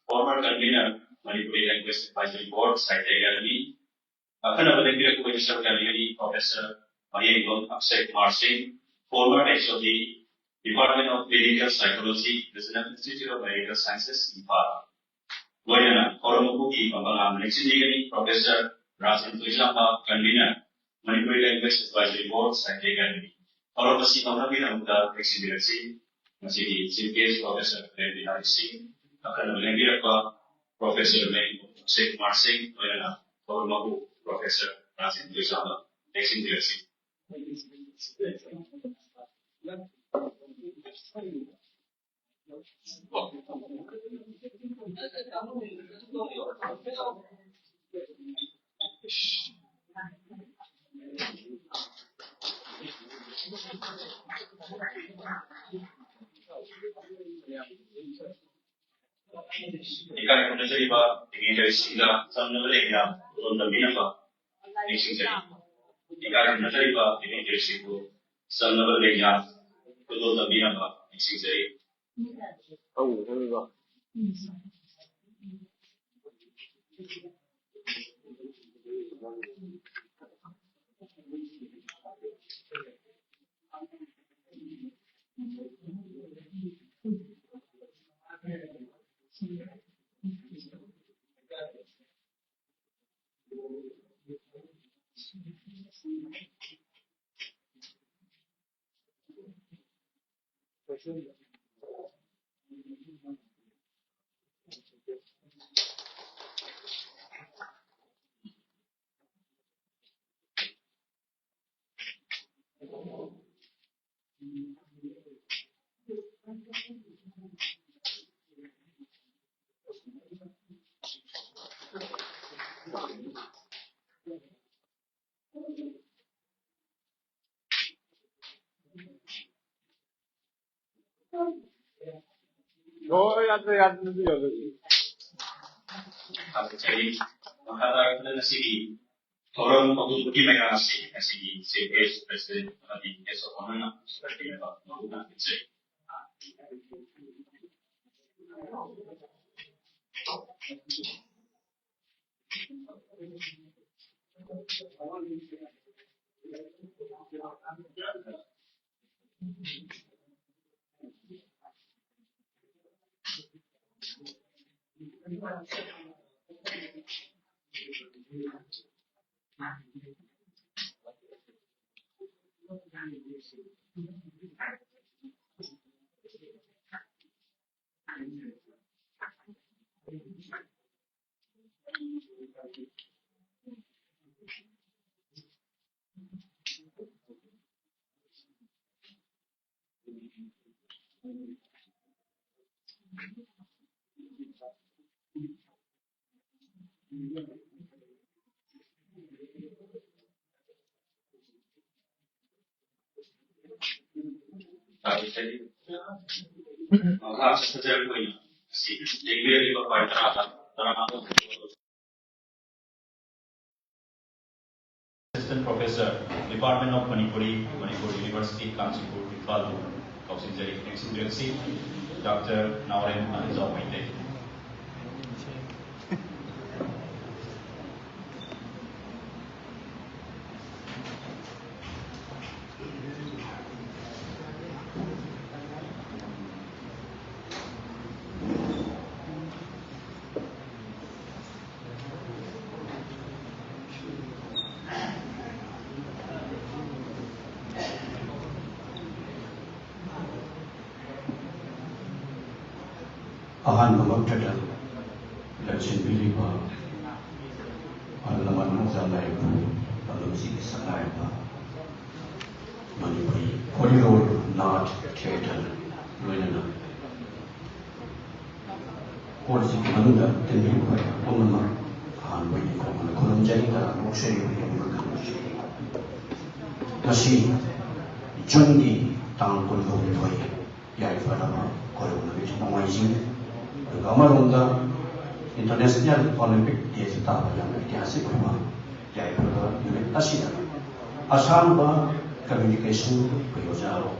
former convener, Manipuri Language Advisory Board, Site Academy, Akanavalangira Professor Academy, Professor Maria Akshay Kumar Singh, former head of the Department of Clinical Psychology, National Institute of Medical Sciences, Nepal. Loyana, Oromokuki, Pampalam, Nexigani, Professor Rajan Tuilapa, convener, Manipuri Language Advisory Board, Site Academy. Oromasi Pampamina Muda, Exigency, Masigi, Chief Guest Professor Devi Hari Singh, Akanavalangira, Professor Akshay Kumar Singh, Loyana, Oromoku, Professor Rajan Tuilapa, Exigency. Ikan pun jadi bah, ini dari singa, sama lelah, belum lebih apa, ini singa. Ikan pun jadi bah, ini dari situ, sama lelah, belum lebih apa, ini singa. Oh, jadi bah. Oh, ya nanti ya. Kalau jadi, maka kita nasi orang untuk bagaimana nasi CPS presiden di esok mana seperti apa menggunakan itu. Jadi, maka sejarah ini si jadi di bawah terang Assistant Professor, Department of Manipuri University, Kanchipur, Nepal, Exigency, Dr. Naureen Anizawaite. Ahan mengucapkan lajin biliba alaman nazalai bu dalam segi sangai ba Manipuri Koridor Not Theatre Loyana Korsi Manunda Tenri Pai Omama Ahan Bani Komana Kolam Janita Mokshari Omama Kamashi Nasi Jondi Tang Koridor Toy Yai Farama Koridor Nabit Mawajin Gamarunda International Olympic Days taba yang ऐतिहासिक हुआ यह unit असीना Assam बा communication योजना रो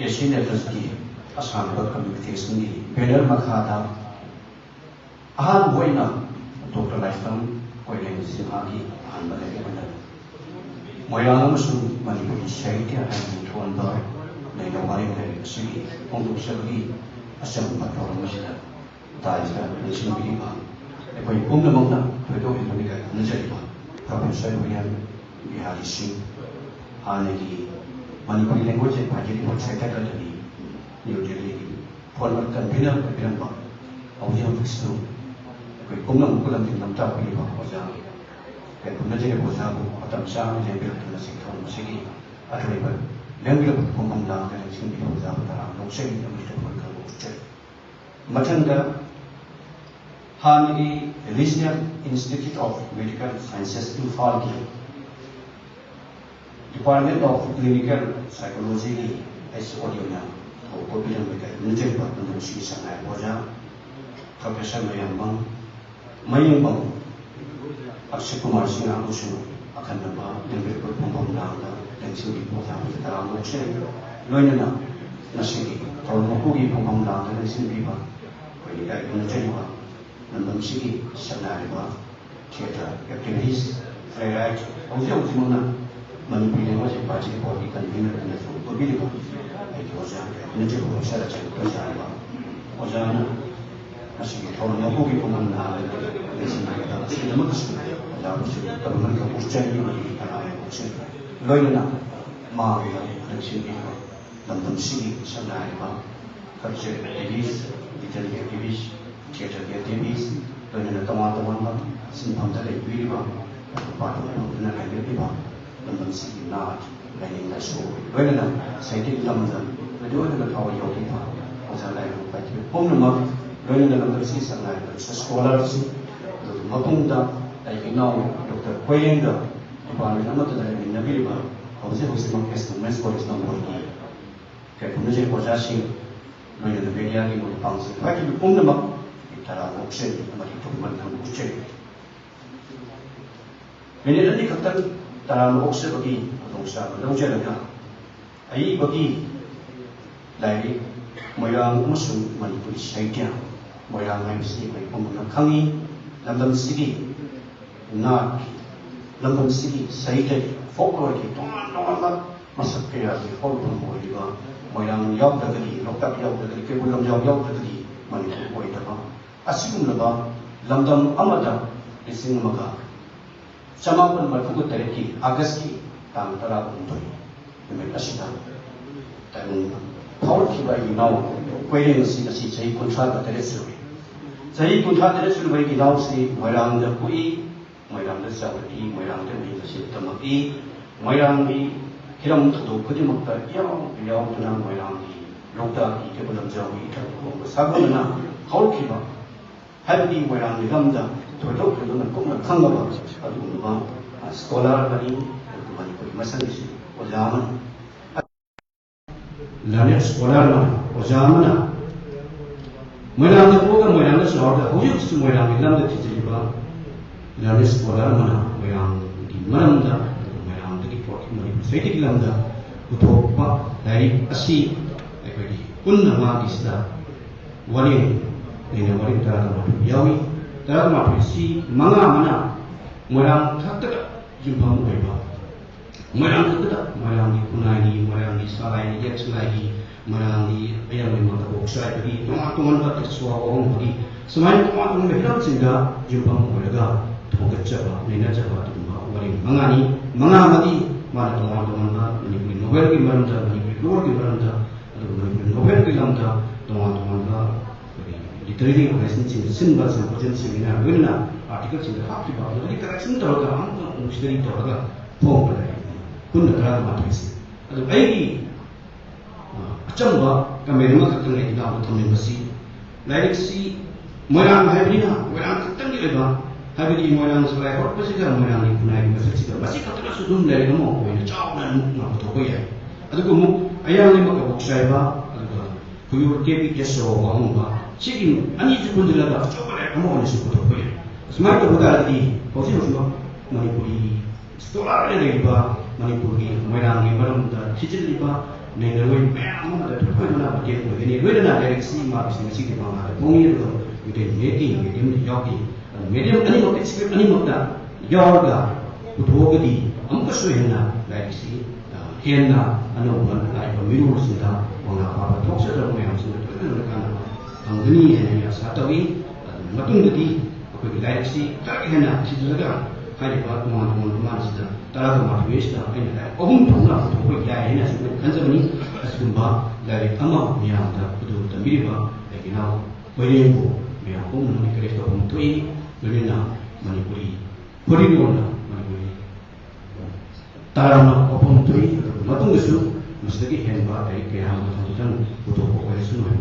Asian address की Assam communication di banner Makhada Ahan Boyna Dr. Lifetime Koyang Simhagi Ahan Balai Banner Moyang Musu Manipuri Shaitya and Tuanda Naya Wari City Pondu Sabi Assam Patrol Masjid Daisa Nation Biliba Koi Pumna Mona Pedo Indonesia Najariba Professor William Bihari Singh Hanagi Manipuri language and Pajari Secretary New Delhi former convener of Grandpa of the office to Kumam Kulam in Namta Piva Oza, and Punaja Bozabu, Atamsa, and the Sikon City, at River, Language of Kumam Lang and Sinti Oza, no saying the Mr. Volker. Matanga Hanagi Regional Institute of Medical Sciences in Falki, Department of Clinical Psychology, SODIONA. Kopilan mereka menjadi bahagian dari sangai wajah Profesor Mayambang Mayambang Akshay Kumar Singh Agusu akan nampak dan berpengalaman dan sini wajah dalam usia loinana nasi kalau mau pergi pengalaman dan sini biar mereka menjadi bahagian sini sangai wajah theater activities playwright usia mana Manipuri wajah baca body convener dan kopilan Oza, nanti aku bisa cakap kerja apa. Oza, masih kalau nak pergi pemana, di sini kita masih nama kesini. Oza, masih kalau mereka ujian ini di tanah yang ujian. Loinana, mah di sini, dalam sini sana apa, kerja aktivis, literary aktivis, theater aktivis, loinana teman-teman bang, simpang tadi biri bang, patu nak kerja bang, dalam sini nak. Lain tak so, loinana saya tidak lambat. Dua dengan kawan yang kita, orang lain baca. Pemula, loinana dalam sisi sangat sekolah sih, maupun dah dari kenal Dr. Koyenga, depan nama tu dari Nabi Liba, orang sih mengkes tumas polis nombor ini. Kerana punya posisi, loinana media ni boleh pangsi. Baca pemula, kita lah option, kita itu mana option. Media ni kata dalam option bagi Dongsa lagi, ayy bagi dari Moyang Musu Manipuri Shaitya, Moyang MC bagi pemenang kami dalam segi nak dalam segi Shaitya folklore itu orang masuk ke dalam folklore itu Moyang Yau dari Lokap Yau dari Kebulam Yau dari Manipuri itu asyik mula dalam amada disini maka sama pun berfungsi dari Agasti tang tara untuk demi asyik dan Paul kibai nau kuih nasi saya kontrak terus. Saya kontrak terus bagi nau si merang dah kui, merang dah sahaja, merang dah ni nasi temaki, merang ni kira untuk tu kerja makta yang tu nama merang ni lokal ni kebetulan jauh itu. Sahaja mana Paul kibai, hari ni merang ni gamda tu kebetulan kau nak kangga apa? Aduh nama sekolah tadi, masa ni zaman. Lalu sekolah mana, usaha mana? Mereka tu bukan mereka seorang, hujung semua mereka dalam itu juga. Lalu sekolah mana, mereka di mana dah, mereka di port, mereka sedikit dalam dah. Untuk apa? Dari asyik, dari pun nama kisah, wali, ini wali dalam yawi, dalam si mana mereka tak jumpa mereka. Merang kita, merang di punai, merang di salai, jet lagi, merang di ayam memang tak usai bagi, teman-teman tak tersuah orang bagi, semua teman-teman berhidup sehingga jumpa mereka, thongkat jawab, nina jawab tu wali mengani, mengamati mana teman-teman menyebut Nobel di mana dah, menyebut luar di mana dah, atau menyebut Nobel di mana dah, teman-teman dah literary relationship, simbol sampai seminar, mana artikel sehingga hak dibawa, jadi kita sentuh orang, mesti itu orang, form pada. Pun negara matrisi. Aduh, ini macam apa? Kami memang ketemu kita betul mesti. Lain si merang hari ni, merang ketemu di lepas. Hari ni merang selai hot pasti kan merang ni punai mesti kita. Masih kata sudut dari nama, ini jauh dan nak betul kaya. Aduh, kamu ayam ni mak kau saya ba, aduh, kau kepi keso orang ba. Sini, ani tu pun jelas tak. Coba leh, kamu ni sebut betul kaya. Semakin tu bukan lagi. Kau sih macam Manipuri sekolah ada di ba. Manipuri, merang ni baru dah cicil liba, Nengaroi memang ada tujuan mana bagian begini. Dua dan ada reaksi marus ini sih kita ada. Pungir itu medium yogi. Medium ani mau script ani mau dah yoga. Udah gedi. Amka suhena reaksi. Hena anu bukan lagi pemilu sudah orang apa talk sudah punya sudah itu kan. Angini yang satawi. Matung gedi. Aku reaksi. Tak hena situ juga. Hari teman-teman sudah terlalu motivasi dah ini dah. Orang tu nak tu pergi ini asal kan ni asal bah dari ama ni ada betul betul mirip lagi nak beribu ni aku nak kerja tu untuk ini beriana manipuri beriana manipuri tarana apa untuk ini matung kesu mesti henba dari kerja tu kan betul betul semua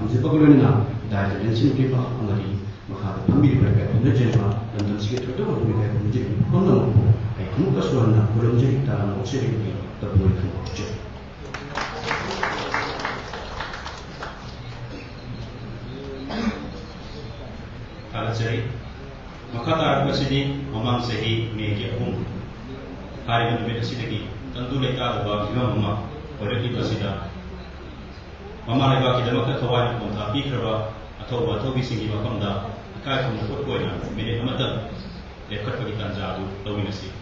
hamzah bagaimana dah jadi sini kita angari maka kami berkata menjadi dan sedikit itu mereka menjadi konon kamu kesulitan belum jadi dalam usaha ini terbuat kerja. Kalau jadi maka taraf masih memang segi media umum hari ini beda sedikit tentu mereka ada bagaimana oleh kita sudah mama lagi kita maka kawan pun tapi kerana atau bising kita pun dah kaya pun dapat kau yang minit amat dekat bagi tanja tu tahu ini sih.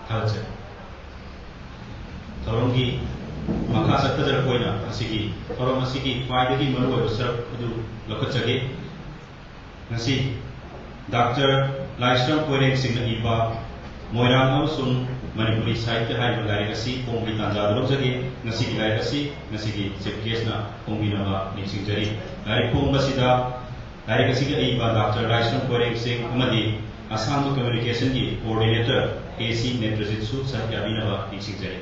Culture. Tolongi maka sekadar koina asigi tolong asigi faidagi maru serap itu lokat jagi nasi Dr. Laisram Poireng Singh iba Moirang Amsung Manipuri Sahitya hai magari kasi pongbi tanja dolok jagi nasi gilai kasi nasi chief guest na pongbi nama nising jari dari pongba sida dari kasi iba Dr. Laisram Poireng Singh amadi Assam Communication ki coordinator AC Netrajit Su Satya Binava nising jari.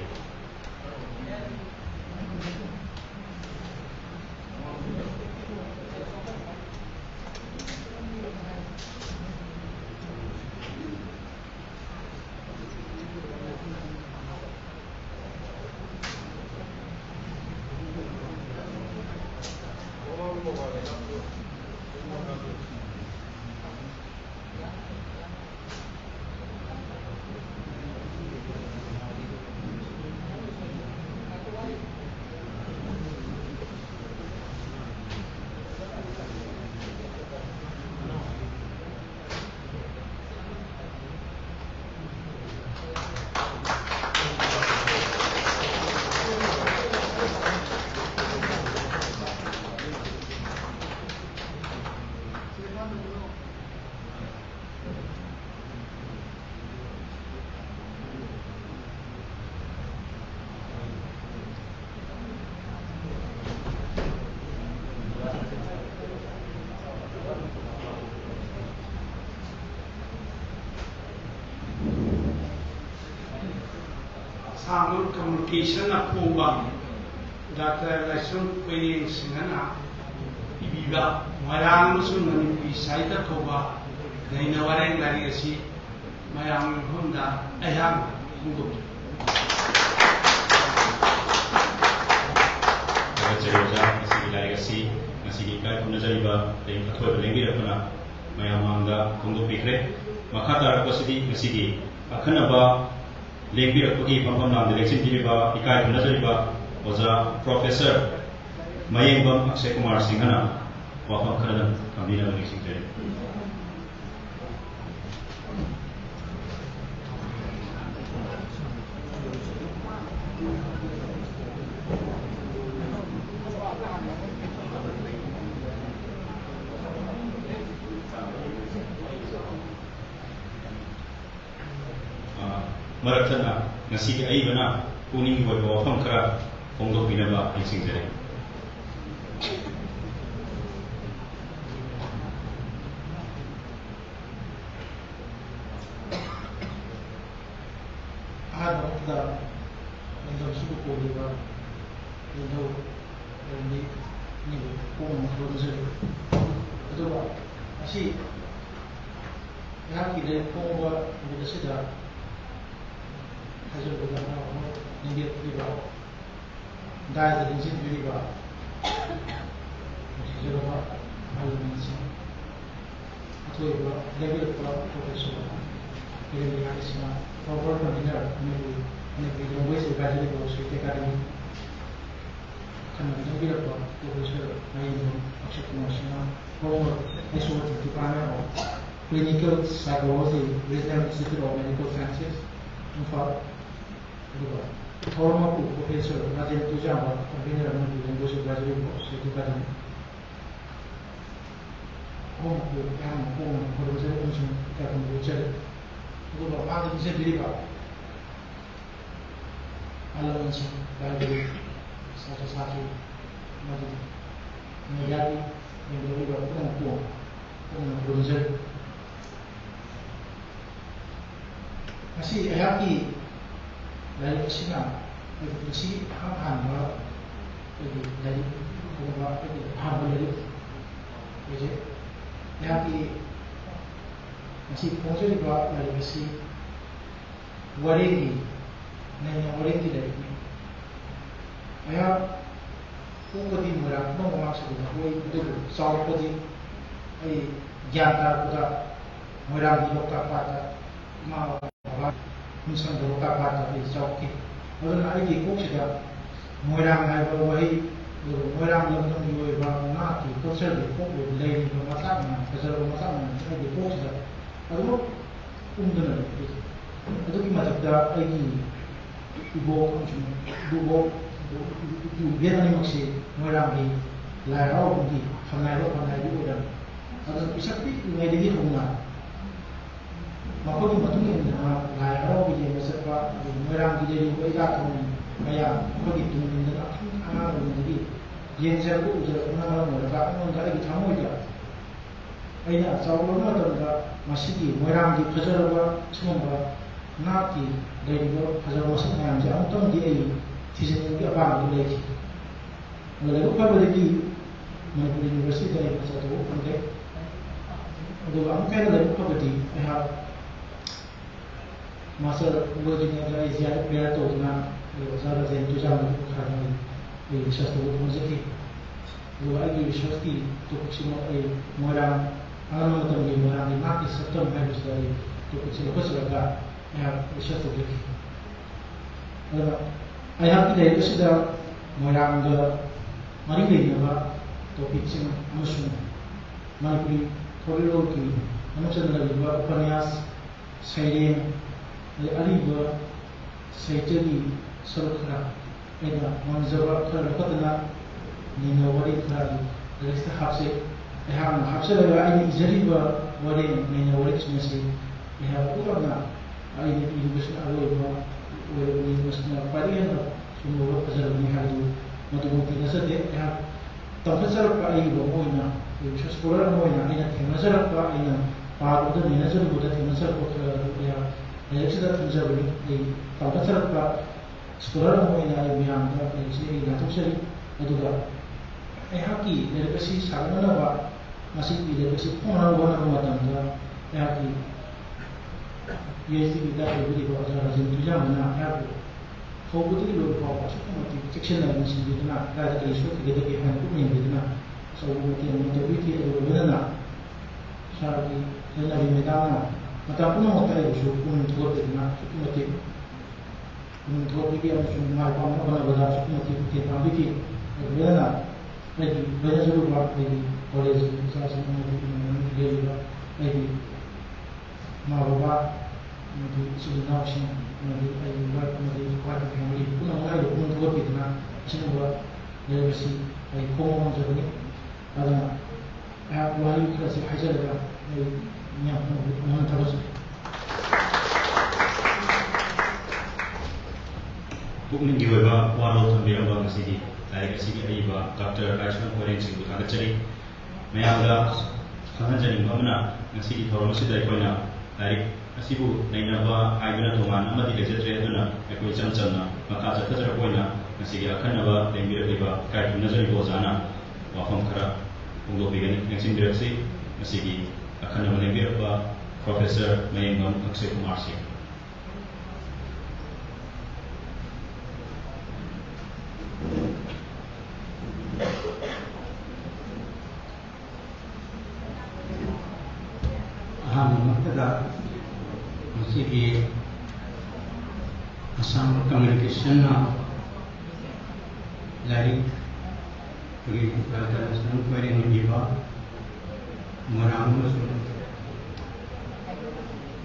Samul Communication Approval Dr. Laisram Poireng Singh ibiba Moirang Amsung Manipuri Sahitya Kauba Naina Wareng Lari asi mayam Honda ayam untuk. Cerita nasi lari kasi nasi kai pun jadi ba dengan atau lagi apa mayam anda untuk pikir maka taraf kasi nasi akan apa lengbi apagi pampam nam election diriba ikai thuna jariba oja professor Mayengbam Akshay Kumar Singhana wafam kharadan kamina bani singtere Maratana nasi ai bana kuning boy wafam khara pongdok binaba ai singtere ada untuk suku kuliah untuk ini pun masih itu masih यहाँ की like फोंबा मुझे सीधा हज़ार बुलाना हो India की बात दायरे दिन से जुड़ी बात मुझे जो बात मालूम है अथवा ये बात लेवल पर प्रोफेसर किरण यहाँ इसमें फॉरवर्ड कंटिन्यूर हमें भी लोगों से गाजरे को स्वीकार करेंगे खाना भी रखा प्रोफेसर नहीं अक्षय कुमार सिन्हा फॉरवर्ड इस वक्त department of Clinical Psychology, Regional Institute of Medical Sciences, Imphal. Former Professor Rajan Tujamba, convener of the University of Graduate Course, Academy. Home for the Reservation Captain Richard. Who are part of the Zebra. Allowance, Library, Satisfactory, Nagati, and the River Home Producer. Masih ayaki dari kesina, masih ham dari kumpulan ham dari, jadi ayaki masih ponsel juga dari masih waringi, nanya waringi dari ini. Ayah kumpulan merah, nong maksud aku itu soal kumpulan, jangka kuda merah di lokal pada mau Misalnya kalau tak ada di Saudi, orang ada di Korea, orang ada wahai, orang yang menjual barang nanti, pasal di Korea, lain di pasar ada di Korea, ada undangan itu. Itu gimana kita lagi ibu biar ni maksud orang di layar di kamera di orang, ada bisa pi ngai lagi rumah. Maka di matu ni layar di masa apa orang di jadi mereka tu kaya maka di tu ni nak anak menjadi yang saya tu ujar orang mereka orang lagi tamu itu. Ayah seorang orang tu masih di orang di pasar apa semua nanti dari itu pasar masuk yang jauh tu dia di sini dia apa tu lagi. Lalu kalau lagi mana universiti dari pasar tu pandai. Aduh, angkai dari apa tadi? Masa wajibnya dari ziarah biar tu dengan zara zentu jalan kerana wisata itu mesti. Dua lagi wisata tu semua orang alam itu orang di mati serta harus dari tu semua sesuatu yang wisata itu. Ayah kita itu sudah orang mari lagi apa topik semua musuh mari koridor ki manusia lagi buat upanyas saya Aliba Saitani Sorokra Eda Manzawa Karakatana Nina Wari Kari Resta Hapse Eham Hapse Laga Aini Izariba Wari Nina Wari Smesi Eha Urana Aini University Aloiba University Pariana Sumura Pazar Nihadu Matubuti Nasade Eha Tampasar Pa Aiba Moina Sekolah Moina Aina Tinasar Pa Aina Pagoda Ninasar Buddha Tinasar Potra Eha Jadi sudah terjadi di tempat serta sekolah mau ini yang ada di sini datuk seri itu dah. Haki dari kasih sahaja apa masih dari kasih orang rumah tangga haki. Ia sih kita beri bawa cara sendiri jangan haki. Kau betul betul bawa pasal mati section lain sendiri tu nak ada isu kita kita pun yang kita nak. So mati yang kita beri itu benar nak. Syarti dan dari medan Mata pun mau tahu so pun tua terima so pun tua pergi ada so mal pam mana benda so pun kita ambil ki benar lagi banyak juga buat lagi college saya semua dia juga lagi mau buat nanti sudah sih nanti buat nanti buat family pun ada pun tua kita sini buat dia bersih lagi komong jadi ada wali kita sih hajar dah yang terus. Pukul juga walau sambil abang sini, dari sini ayah Dr. Aishman Koren sih bukan kecil. Mereka sangat jadi mana nasi thorong sih dari mana dari nasi bu naik nama ayah tuan nama tidak jadi tu na, aku macam na maka jatuh jadi mana nasi akan nama lembir tiba kait mana jadi bozana, wafam kerap untuk begini nasi direksi nasi akan nama lembir apa Professor Mayengam Akshay Kumar Singh. Assam communication like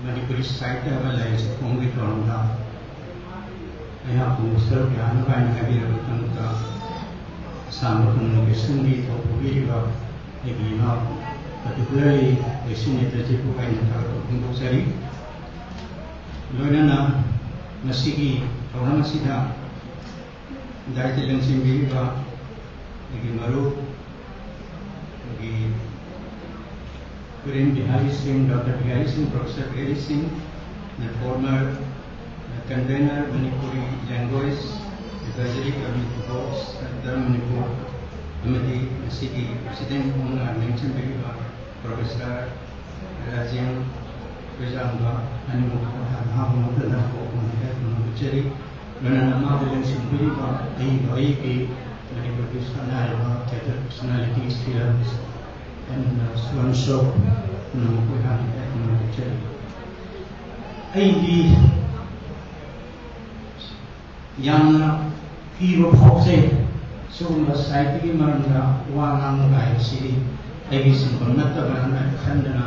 Manipuri site like only Toronto. I have to serve Yana and Heavy Assam communication is particularly the senior Sari Loyana Nasiki Toramasida Daitel Simbiva Maru Kurin Bihari Singh, Dr. Bihari Singh, Professor Bihari Singh, the former convener Manipuri language, advisory committee boards, the Manipur Committee, City President, mentioned Professor Rajan Vijanga, and Mahamudana Cherry, when an Amalan Simbiva, Aiki, Manipur Sanaiva, personalities here. And so and so, we have a young hero foxy, so much psyche maranda, one guy, city, a simple metaban, Kandana,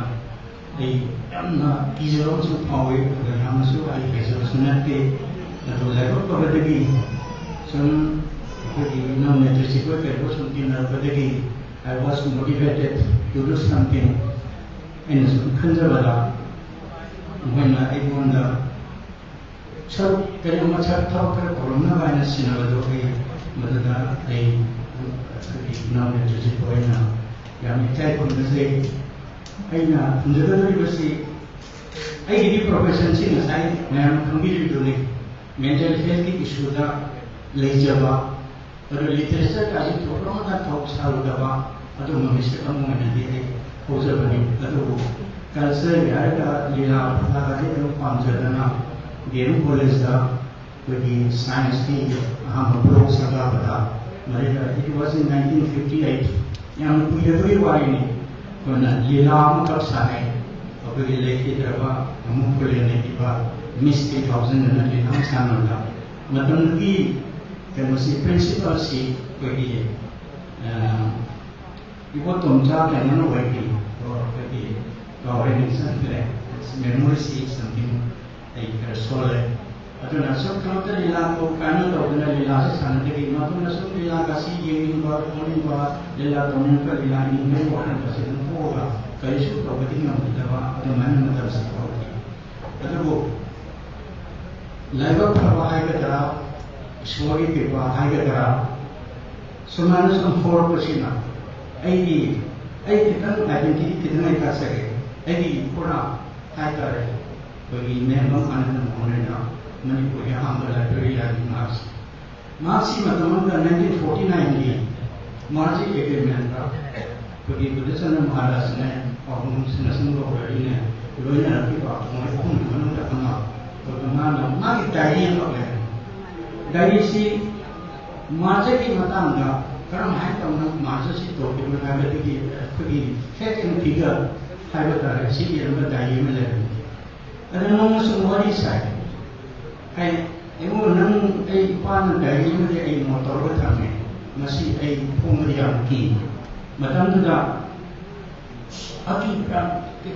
a easy also power, the Yamasu, I guess, was not the level of the day. Some no metric work, it was something of the day. I was motivated to do something in Kanjavada when I won the so very much of coronavirus in our way, Madada, a economic Poena, Yamitai Kundase, Aina, University. I did professions in a side, I am committed to the mental health issue, Lejava. Pero literature kasi tulong na tawag sa lugawa at umamis ka mga nandiyan po sa banin at kasi yara lila pagkakati ang pamjada na diyan college da with science team mablog sa kabata marita it was in 1958 yang puyatoy wari kung lila ang kapsahay o pagilay ba ang kulay na iba Miss 2000 na lila ang sana lang matanggi there was a principal seat where he got to job and no way or it's memory seat something like a solid. I don't know, so come to the Lako, Canada, or the Lila, and the Matuna, so the Laka, see you, only Lila, Dominica, Lila, in the water, President Pova, Kaishu, property of the man of the security. But the book, Live Pava, Swagi people, Hagara, Sumanus on 4%. I didn't identity to the Nakasaki. I Pura, Haikare, but we never understand Manipur Hammer Library and Mars. Marcy Matamanga 1949, Marcy Agreement, to give the son of Maharash's name, or whom Sinasungo were in a Luina people of my own Manaka, but the man of my dying of them. Darisi Marjaki Matanga, Karam Hankam Marjasi told him to have a second figure, Haibata, City and Batayim 11. I don't know some what is side. I won't know a partner Dayim a motor Tame, Masi a Pomerian key. Madame Duda Aki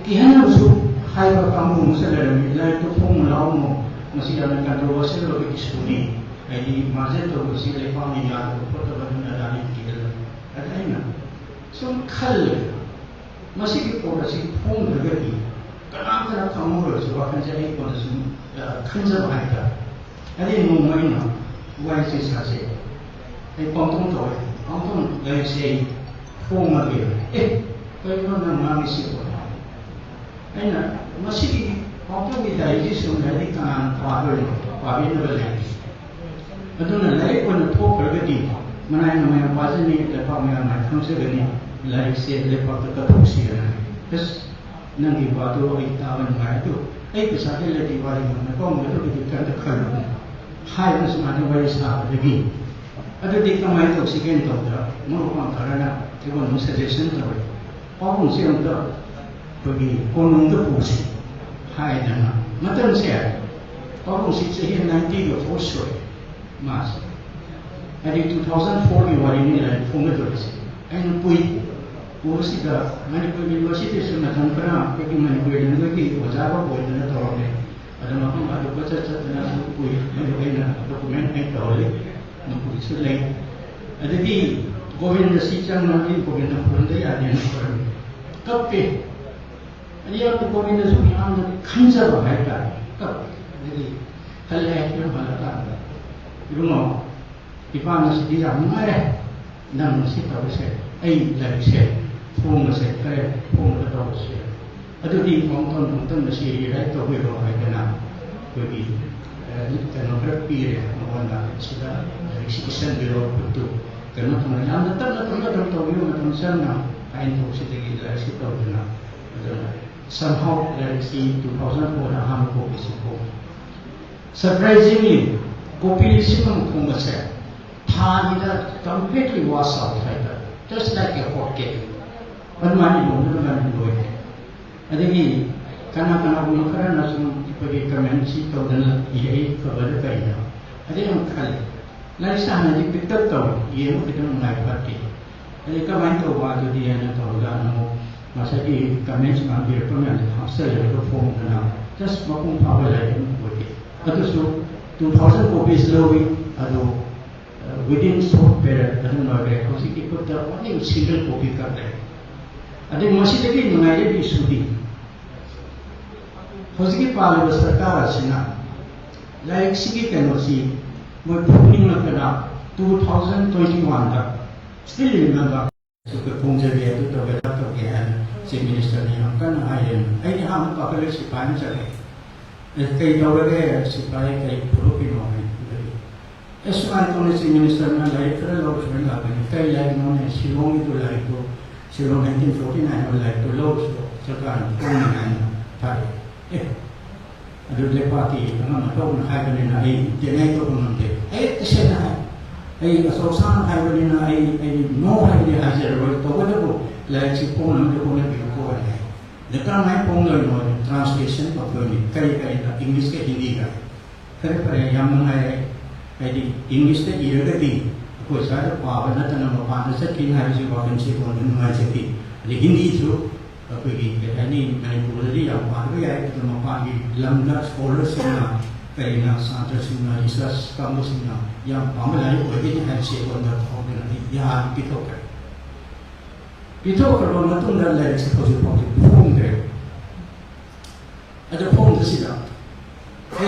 Kihanasu, Haibakamu, Salary, like to form Laumo, Masiana Kandrovasilo, which to me. I did Mazeto to see the family yard of Portobello together at Aina. Some color Masiki Porasi, home the Gatti, Kanaka Kamuras, Wakanjay was Kanzavaita. I didn't know Marina, why is this Hase? A Ponton toy, Ponton, they say, former beer. Eh, but not a mammy simple. And Masiki, Ponton with the edition that they can't travel, or in the village. I don't know, like when the poor Pergati, when I know my wasn't it, the family of my country, like say, the Portugal. Yes, นั่งที่ว่าตัวไอ้ตาวันหมายตัวไอ้ภาษาที่เราที่ว่าอย่างนั้นก็มันต้องเป็นการตะขันให้มันสมาธิไว้สาบเลยพี่อันนี้ทำไมตัวสิ่งนี้ตัวเดียวมันก็มันการนะที่ว่ามัน suggestion ตัวเองพอผมเสียงตัวตัวนี้คนนึงตัวผู้สิให้นั่นนะมันต้องเสียพอผมสิ่งที่90ก็ for sure มาสิอันนี้2004มีวันนี้เลยผมก็ตัวสิไอ้นั่นปุยUniversidad, Manipur University sudah tanpa pergi Manipur dan lagi wajar boleh dan tahu ni. Ada macam ada baca dan buku yang dokumen yang tahu ni, Manipur Sudah. Ada di Govinda Sichan nanti Govinda Purandai ada yang orang. Tapi, ada yang Govinda Sumihan nanti kanjar bahaya. Tapi, jadi hal yang berlaku. Rumah, di mana sih dia mana? Dan masih tahu saya, lagi saya. พวงมาเสร็จก็พวงมาต่อเสียอันที่ของต้นมาเสียได้ตัวเวลาอะไรกันนะตัวนี้แต่เราเริ่มปีเลยวันนั้นสุดท้ายสิ่งที่ฉันเรียนรู้ตัวแต่เราทำงานแต่เราทำตัวเวลาเราทำฉันนะไอ้ตัวสิ่งที่เราสิ่งตัวนั้น somehow เราสิ่ง2004นะฮะมันก็เป็นสิ่งที่ surprisingly ก็เป็นสิ่งที่ผมมาเสร็จท่านี้นะ completely was out just like a hot cake Permainan dulu. Ada ni, karena bukan langsung pergi ke mensi atau dan ia kepada kaya. Ada yang kali, lain sana di kita tahu, ia kita mulai parti. Jadi kami tahu bahawa dia nak tahu dan masa di kami mengambil pemain hasil itu form dan just maupun power lain boleh. Atau so 2000 kopi slowly atau within short period atau naga konsep kita tahu ni single kopi kerja. Ada masih lagi mengajar di studi. Hozki pahala berserta asina. Like segi kenosi, berpuluh nak 2021 dah. Still remember. Suka pungjabi itu terberat terkait si minister ni kan ayam. Ayam ham pakai si panen cakap. Kaya tahu lagi si panen kaya puluh kilo ni. Esok tu si minister ni lagi kerana lalu sebenarnya kaya lagi mana Shillong itu lagi tu. Shillong 1949 oleh tu lalu sekarang pun Thai. Ada lepati, orang tahu nak hai benda ni, jangan itu pun nanti. Tersenai. Sosan hai benda ni, no hai dia hajar. Tahu tak bu? Lagi si pun nanti pun nanti buku ada. Dekat mai pun lalu translation apa ni? Kali English ke Hindi kan? Kali yang mana di English ke Iraani. Kau saya apa benda tanam apa? Saya kini hari si bagian si pun dengan jadi. Di Hindi tu. Pergi ke ini Manipur tadi yang baru ya kita mempanggil lembaga sekolah semua kerana sangat semua research kamu semua yang pamelan itu ada siapa yang tahu dengan yang pitokan kalau betul dan lain seperti form dia ada form tu sih dah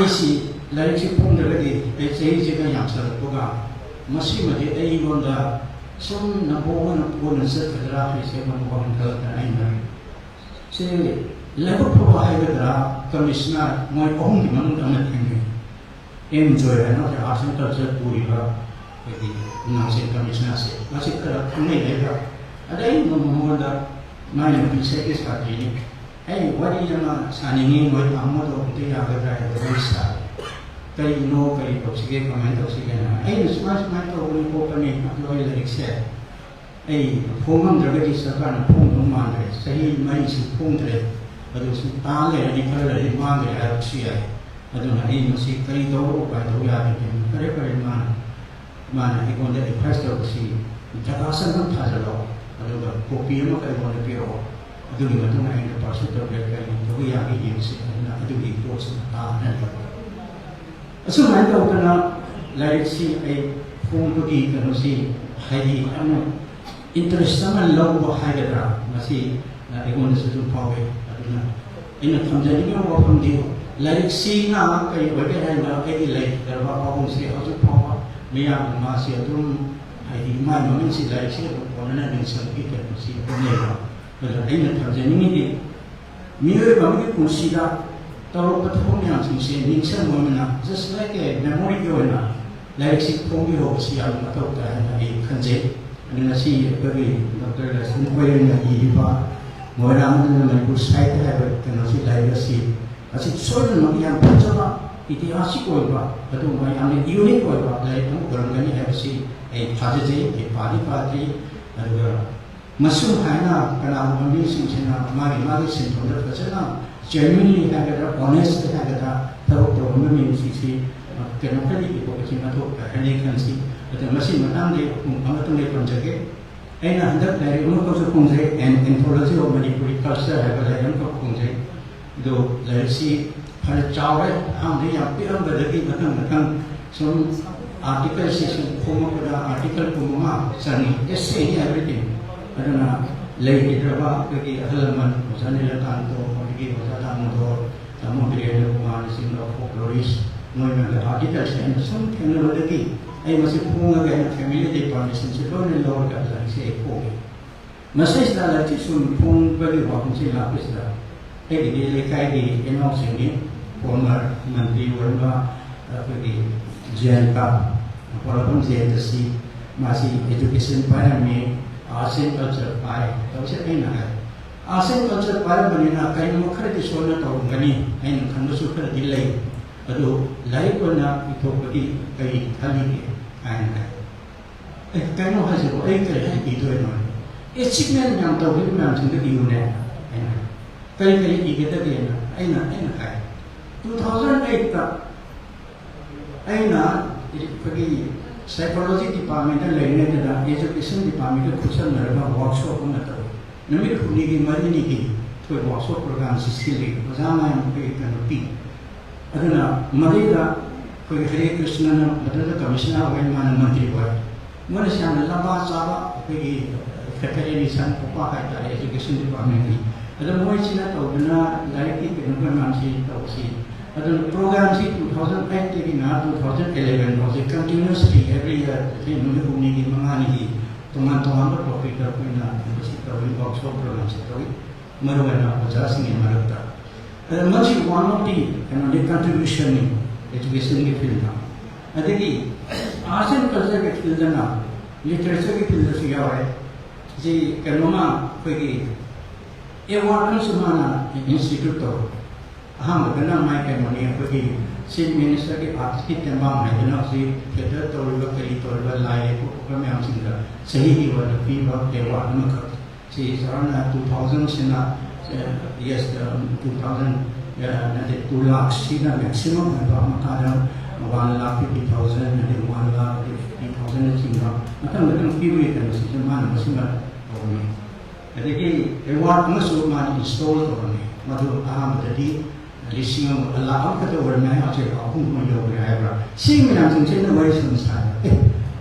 si lain si form dia lagi saya juga yang saya pegang masih ada benda semua nak buat sekedar siapa yang buat kerana si level provider dah commissioner mau orang di mana mana tinggi enjoy nak ada asal terjadi puri lah jadi nasi commissioner si nasi kerap ni lega ada yang mengumumkan mana bisa seperti ini wadi yang sana ni wadi amat orang tu yang agak berbeza kali no kali tu sih komen tu sih kan semua tu orang company atau yang ekset phone dari sekarang phone rumah dari saya main si phone dari ada sultan le di kalau dari mana dari Arab Saudi ada nanti masih kali tahu apa tahu ya ini kare mana ikon dari pastor si jagasan pun tak jalan ada kopi yang makan boleh piro ada lima tu naik ke pastor terkait tahu ya ini si ada di itu sultan asal main tahu kena lari si phone tu di kalau si hari interest sama law bahaya dah masih ekonomi sesuatu power aduna ini terjadi ni orang dia like si na kaya bagaimana nak kaya like dalam orang si atau power mian masih tu hari mana mungkin si like si orang nak mention kita si punya kalau ini terjadi ni mian bagi pun si dah tahu betul yang si mention mana just like memory yo na like si pun yo si yang tahu tak ada kerja dengan si bagi doktor semua yang iba Moirang Manipur site have a legacy. As it certain of young Pachava, Itiasi Koiba, but my only unique Koiba, like Gurangani have seen a Pajaji, a party party, and Masum Hana, Kanamani Sinchina, Mari Sinton, the Pachana, genuinely had a honest had a thought of women, Sisi, Kanapati, Pokinato, and they can see that the machine Madame Amatune Panjake. And under the Unoko Kunze and anthology of Manipuri culture have a Unko Kunze, though let's see Parachawa, how they appear on the Matang, some articles, Homoda, article Puma, Sunny, just say everything. I don't know, Lady Drava, Peggy Helman, Zanilla Canto, Peggy Wazadamodo, Tamodri, Marcin of Folkloris, knowing the articles and some technology. I was a poor again, family department, so don't know what I say. Message that I soon phone very often say Lapista. Every day, like I did, and also in former Mantri Verma, Janka, Polabum Zendasi, Masi Education Pyramid, Arts and Culture Pie, Arts and Culture Pyramid, kind of credit shoulder of money and Kandusuka delay. Although, like or not, we talk about it very heavily. And if Kano has a way to do it, it's signal young to be mountain to the unit. And very you get again. I know. 2008, I know the psychology department and education department of Kusan workshop on the top. No, we could need money to a workshop program, Sicily, Zama and Pay and P. I don't know, Marida. Hare Krishna, the Commissioner of Man Mantri Boy. One is an Lava Sava, Caterina San Papa, Education Department. I don't know what's in that of like it in Guamansi, I don't know, programs in 2008, 2011 was a continuously every year, in Nuni Mangani, Tomato, Profit of Pina, and the Sita workshop programs, Maruana was asking in Maruta. Much one of the contribution. Education के field ना, अदेगी arts and culture के field ना, literature के field से क्या है, जी कलोमा कोई ये वाटन सुमाना इंस्टीट्यूट तो, हम गन्ना माइक के मनी कोई चीफ मिनिस्टर के आर्ट्स की तमाम है गन्ना सी थिएटर तो लोग करी तो लोग लाए को कम हम सिंगा सही ही वाला फील्ड के वाटन में कर, सी सराना 2000 से ना, yes 2000 2 lakhs China maximum and 1,50,000 and 1,50,000 China. Nothing give it and see the man was not only. And again, a word must man installed on me. Madu Aham the deep, listening a lot of over my house, whom you will seeing me as in the ways on the side. I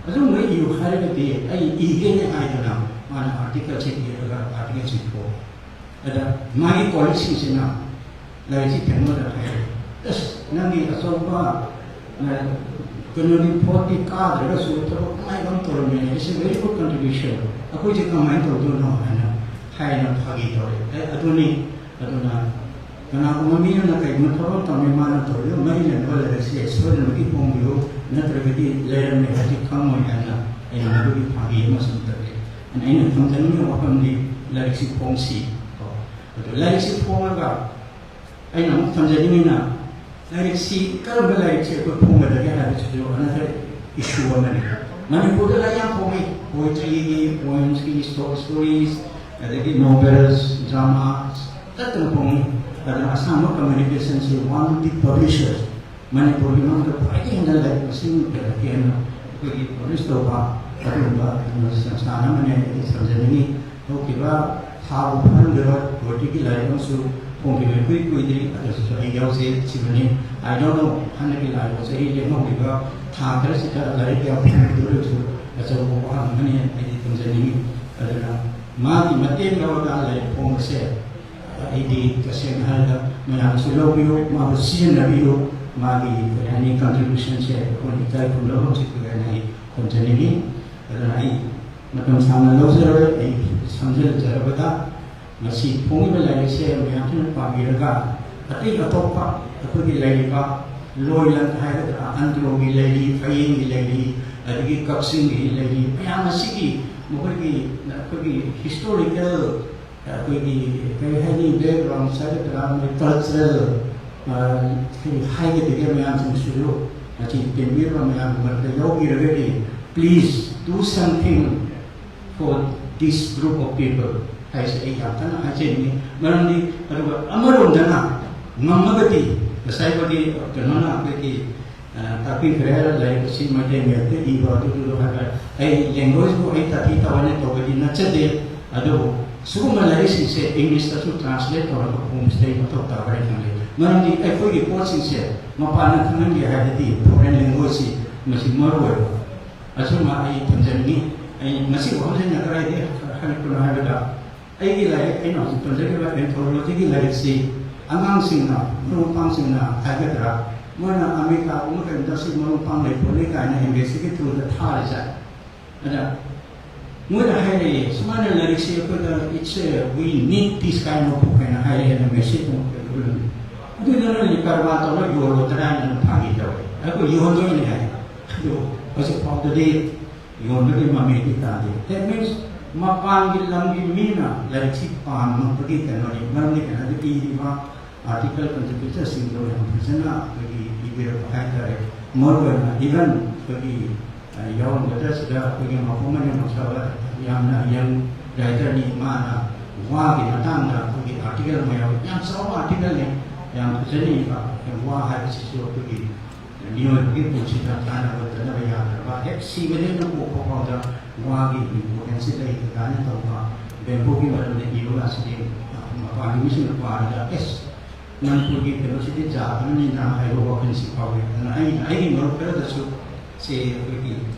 don't know you had a day, I don't know, one article article for. My policy is enough. Like it cannot have. Yes, Nagi Asoba, Kunuri 40 card, I don't tell me. It's a very good contribution. A good comment to do no, and high enough huggy to it. I don't need, I don't know. When I come in, like I went out on my man to you, many and all the say, so then we keep on you, not really let me have to come on and I will be huggy, mustn't it? And I from the new open the Larixi Ponsi. But the Larixi Ponga. I know from the Dimina, like see, Carbolite, another issue of money. Manipura for me, poetry, poems, stories, novels, dramas, that's the point. Assam Communications is one of the publishers. Manipur, you know, the fighting the like machine again, we published over Sanam and Sanjani, Okiba, how 100 particular also. I don't know, Hanaki was a young people, Tagrasita, like as a woman, many Mati Mateo, like Pong said, I did the same hand, Mayasulovio, Mavasian, Magi, any contributions when he died from the hospital and I continued. Madam Sana Lozer, a Sanjay Zarabata. Masih pun belai saya melihatnya pagi rega, tapi atau aku dilai pa, loyal hai ada antro dilai, fayin dilai, ada kapsing dilai, yang masih mungkin historical cái hay đi background sai cái là một cultural cái hay cái điều mà anh muốn sử dụng chỉ tiền biết là mình mà cái dấu kia là cái please do something for this group of people hay sẽ ý cảm thấy hay trên này mà làm đi mà rồi đó ngắm cái gì sai cái nó là cái tapi kerana lain si macam ni tu ibadah tu ada language tu tapi tahu ni tahu di nacede ada semua Malaysia se English tu translate orang homestay tu tahu apa yang ni mana di aku di coaching se mapana kan dia ada di foreign language masih maru asal ai penjani ai masih orang yang kerja dia kan pernah ada ai gila ai no penjani lah anthropology gila si angang singna numpang singna agak terang mana Amerika umur industri menumpang dari politik ini investigasi itu terhadap saya. Ada, mula hari semana lagi saya kata it's we need this kind of book and hari ini message tu. Itu dalam dikarban tahu jual terang pagi tahu. Aku jual tu ini hari. Itu pasal pada dia jual tu dia mami kita dia. That means mapanggil lagi mina lagi si pan pergi ke mana mana ni kan ada di mana artikel contributor single yang bersama bagi ibarat dari morgan even bagi yang kita sudah bagi maklum yang masalah yang writer ni mana wah kita tanda bagi artikel yang semua artikel yang bersama yang wah ada sesuatu bagi dia bagi pujian tanah bertanah yang terbaik si benda tu pokok dah wah bagi bukan sedai kita ni tahu dan bagi mana ni ibu asli apa ni mesti apa ada Nampugi velocity jalan ni nak ayo walk in Singapore. Nah, ini menurut saya tu si pergi,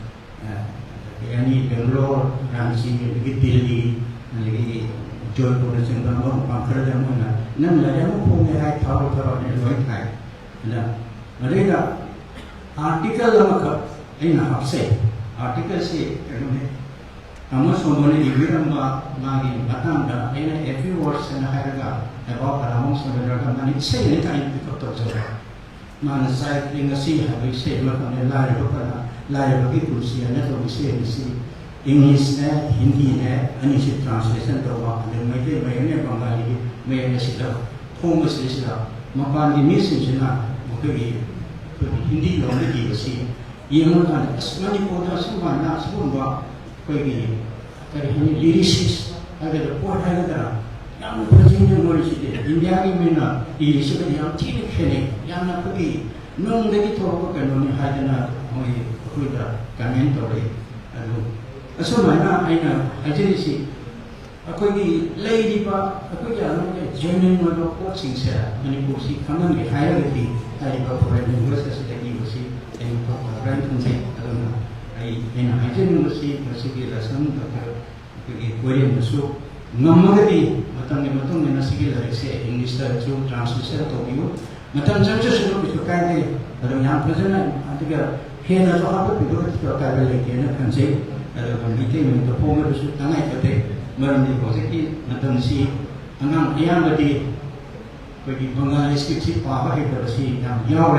yani Bangalore, Ranchi, pergi Delhi, lagi Jaipur, Singapore, Bangkok, mana. Nam lagi aku punya hai tahu ni luar kai. Nah, mereka artikel lama ke, ini nak apa? Artikel si, kamu semua ni ibu ramah lagi, batang dah. Ini every words yang harga. About kalamong sa dagat man say ni tayo dito to man sa ingasi ha say makon lari ko pala lari ko kursi na to say English na Hindi na ani si translation to ba and may ne Bengali may na sila homeless sila mapan ni mission sila okay Hindi lo ni si yung kan asmani po ta sumana sumba ko gi kaya ni lyricist ada po ada yang berjumpa Malaysia, India ini mana, ini sebenarnya yang tidak kene, yang nak pergi, nung lagi tahu kan orang yang ada nak, kuda kamen tori, aduh, asal mana, aina, aja si, aku ini lagi pak, aku jangan nak joinin modal coaching saya, ini kursi, kamu ni hire lagi, hari bapak orang universiti lagi kursi, ini bapak orang pun saya, aduh, aina aja kursi, kursi kita semua pergi kuliah masuk. Namagadi matang ni nasigil dari se English tu translation tu biu matang jangan suruh itu kan deh kalau yang present nanti kalau hena tu apa itu kita akan lagi hena kan se kalau kita ni tu pun itu tangai kita malam ni posisi matang si angang yang bagi Bengali skripsi apa itu si yang jauh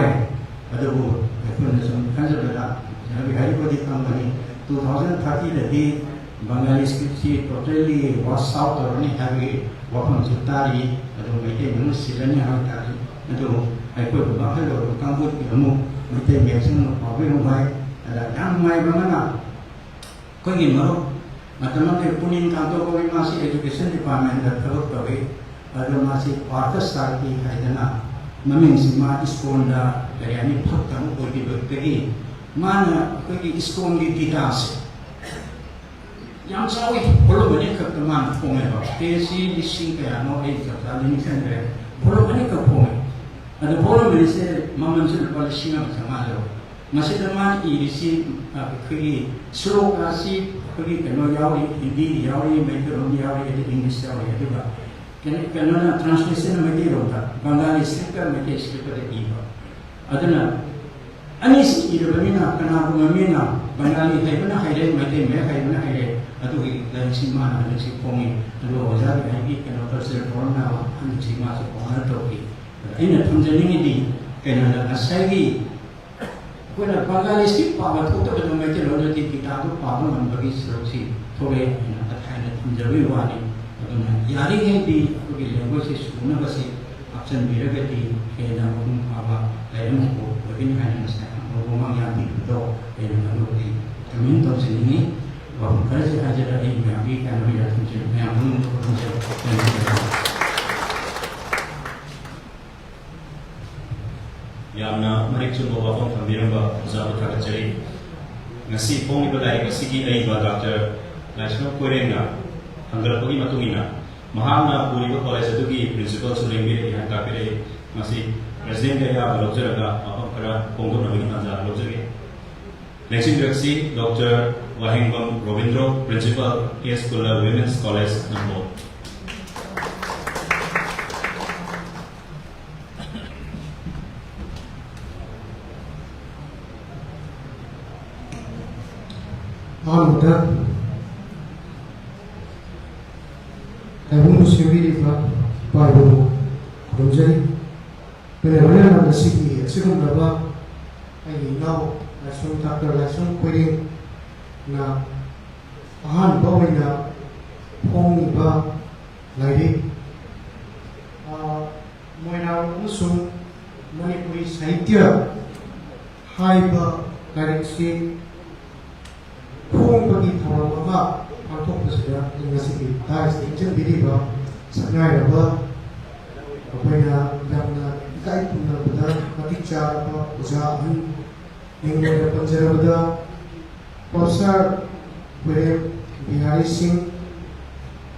ada bu itu macam kan saudara jadi hari bagi company 2030 lagi Bengali skripsi totally was out or ni hari wakon sutari atau mereka manusia ni hari tadi atau aku berbahasa kalau kamu kamu mereka biasa apa yang baik ada yang baik mana kau ini malu macam mana punin kantor kau masih education department dan terus kau ada masih partas lagi ada memang semua sekolah dari ini pun kamu pergi berpergi mana pergi sekolah di Tidas yang sawi belum banyak keteman punggai tesi lising kaya no kata ini kan belum banyak kepunggai ada belum bisa memanjul pada singa sama lo masih teman irisi pergi surokasi pergi kena yawi Hindi yawi Melayu yawi English yawi itu bah kena translation Melayu tak Bengali skriptor Melayu skriptor itu ada anis itu bagaimana kena bagaimana Bengali hai mana hai Melayu hai mana hai atau dari sima ada si pongi atau wajar lagi kena terser corona ada sima si pongi atau ini penjelasan ini kena ada asagi kena Bengali skrip apa tu tu betul betul orang di kita tu apa bagi solusi boleh ada hanya penjelasan wani यारिङैदि अखोगी language से सुनबसे option बिरगति हेना मपुं फाबा लैरमखौ ओइबिन हायना सा मगोमां याबि दो हेना नलुगि comment तौसिनि बहु खरजे हाजरा ए म्याबि कानो या थुंजे म्यामुं थुंजे यामना Marik चुंबो वाफम थंबिरंबा उजाबु थागचरी ngasi phong ibadai ngasigi aiba Dr. National Korenga hanggalapagi matungina mahana puriba college adugi principal sulengi yang tapire ngasi president ya balojaraga apam kara pongdo nabagi tanja lojage next introduksi Dr. Wahengbam Robindro principal KS Kula Women's College Nambo Alda Kaimu Siviriva Paru Kunjai Penerana Nasiki Sirum Raba Ai Now Lasun Dr. Lasun Query Na Ahan Bawina Pong Ba Lady Moina Musum Manipuri Sahitya Haiba Lariksi Pong bagi thorama antok pesida ingasi tais injen biriba sangai raba apaya damna kai punna bada matikcha raba uja an ingre panjara bada Professor Prem Bihari Singh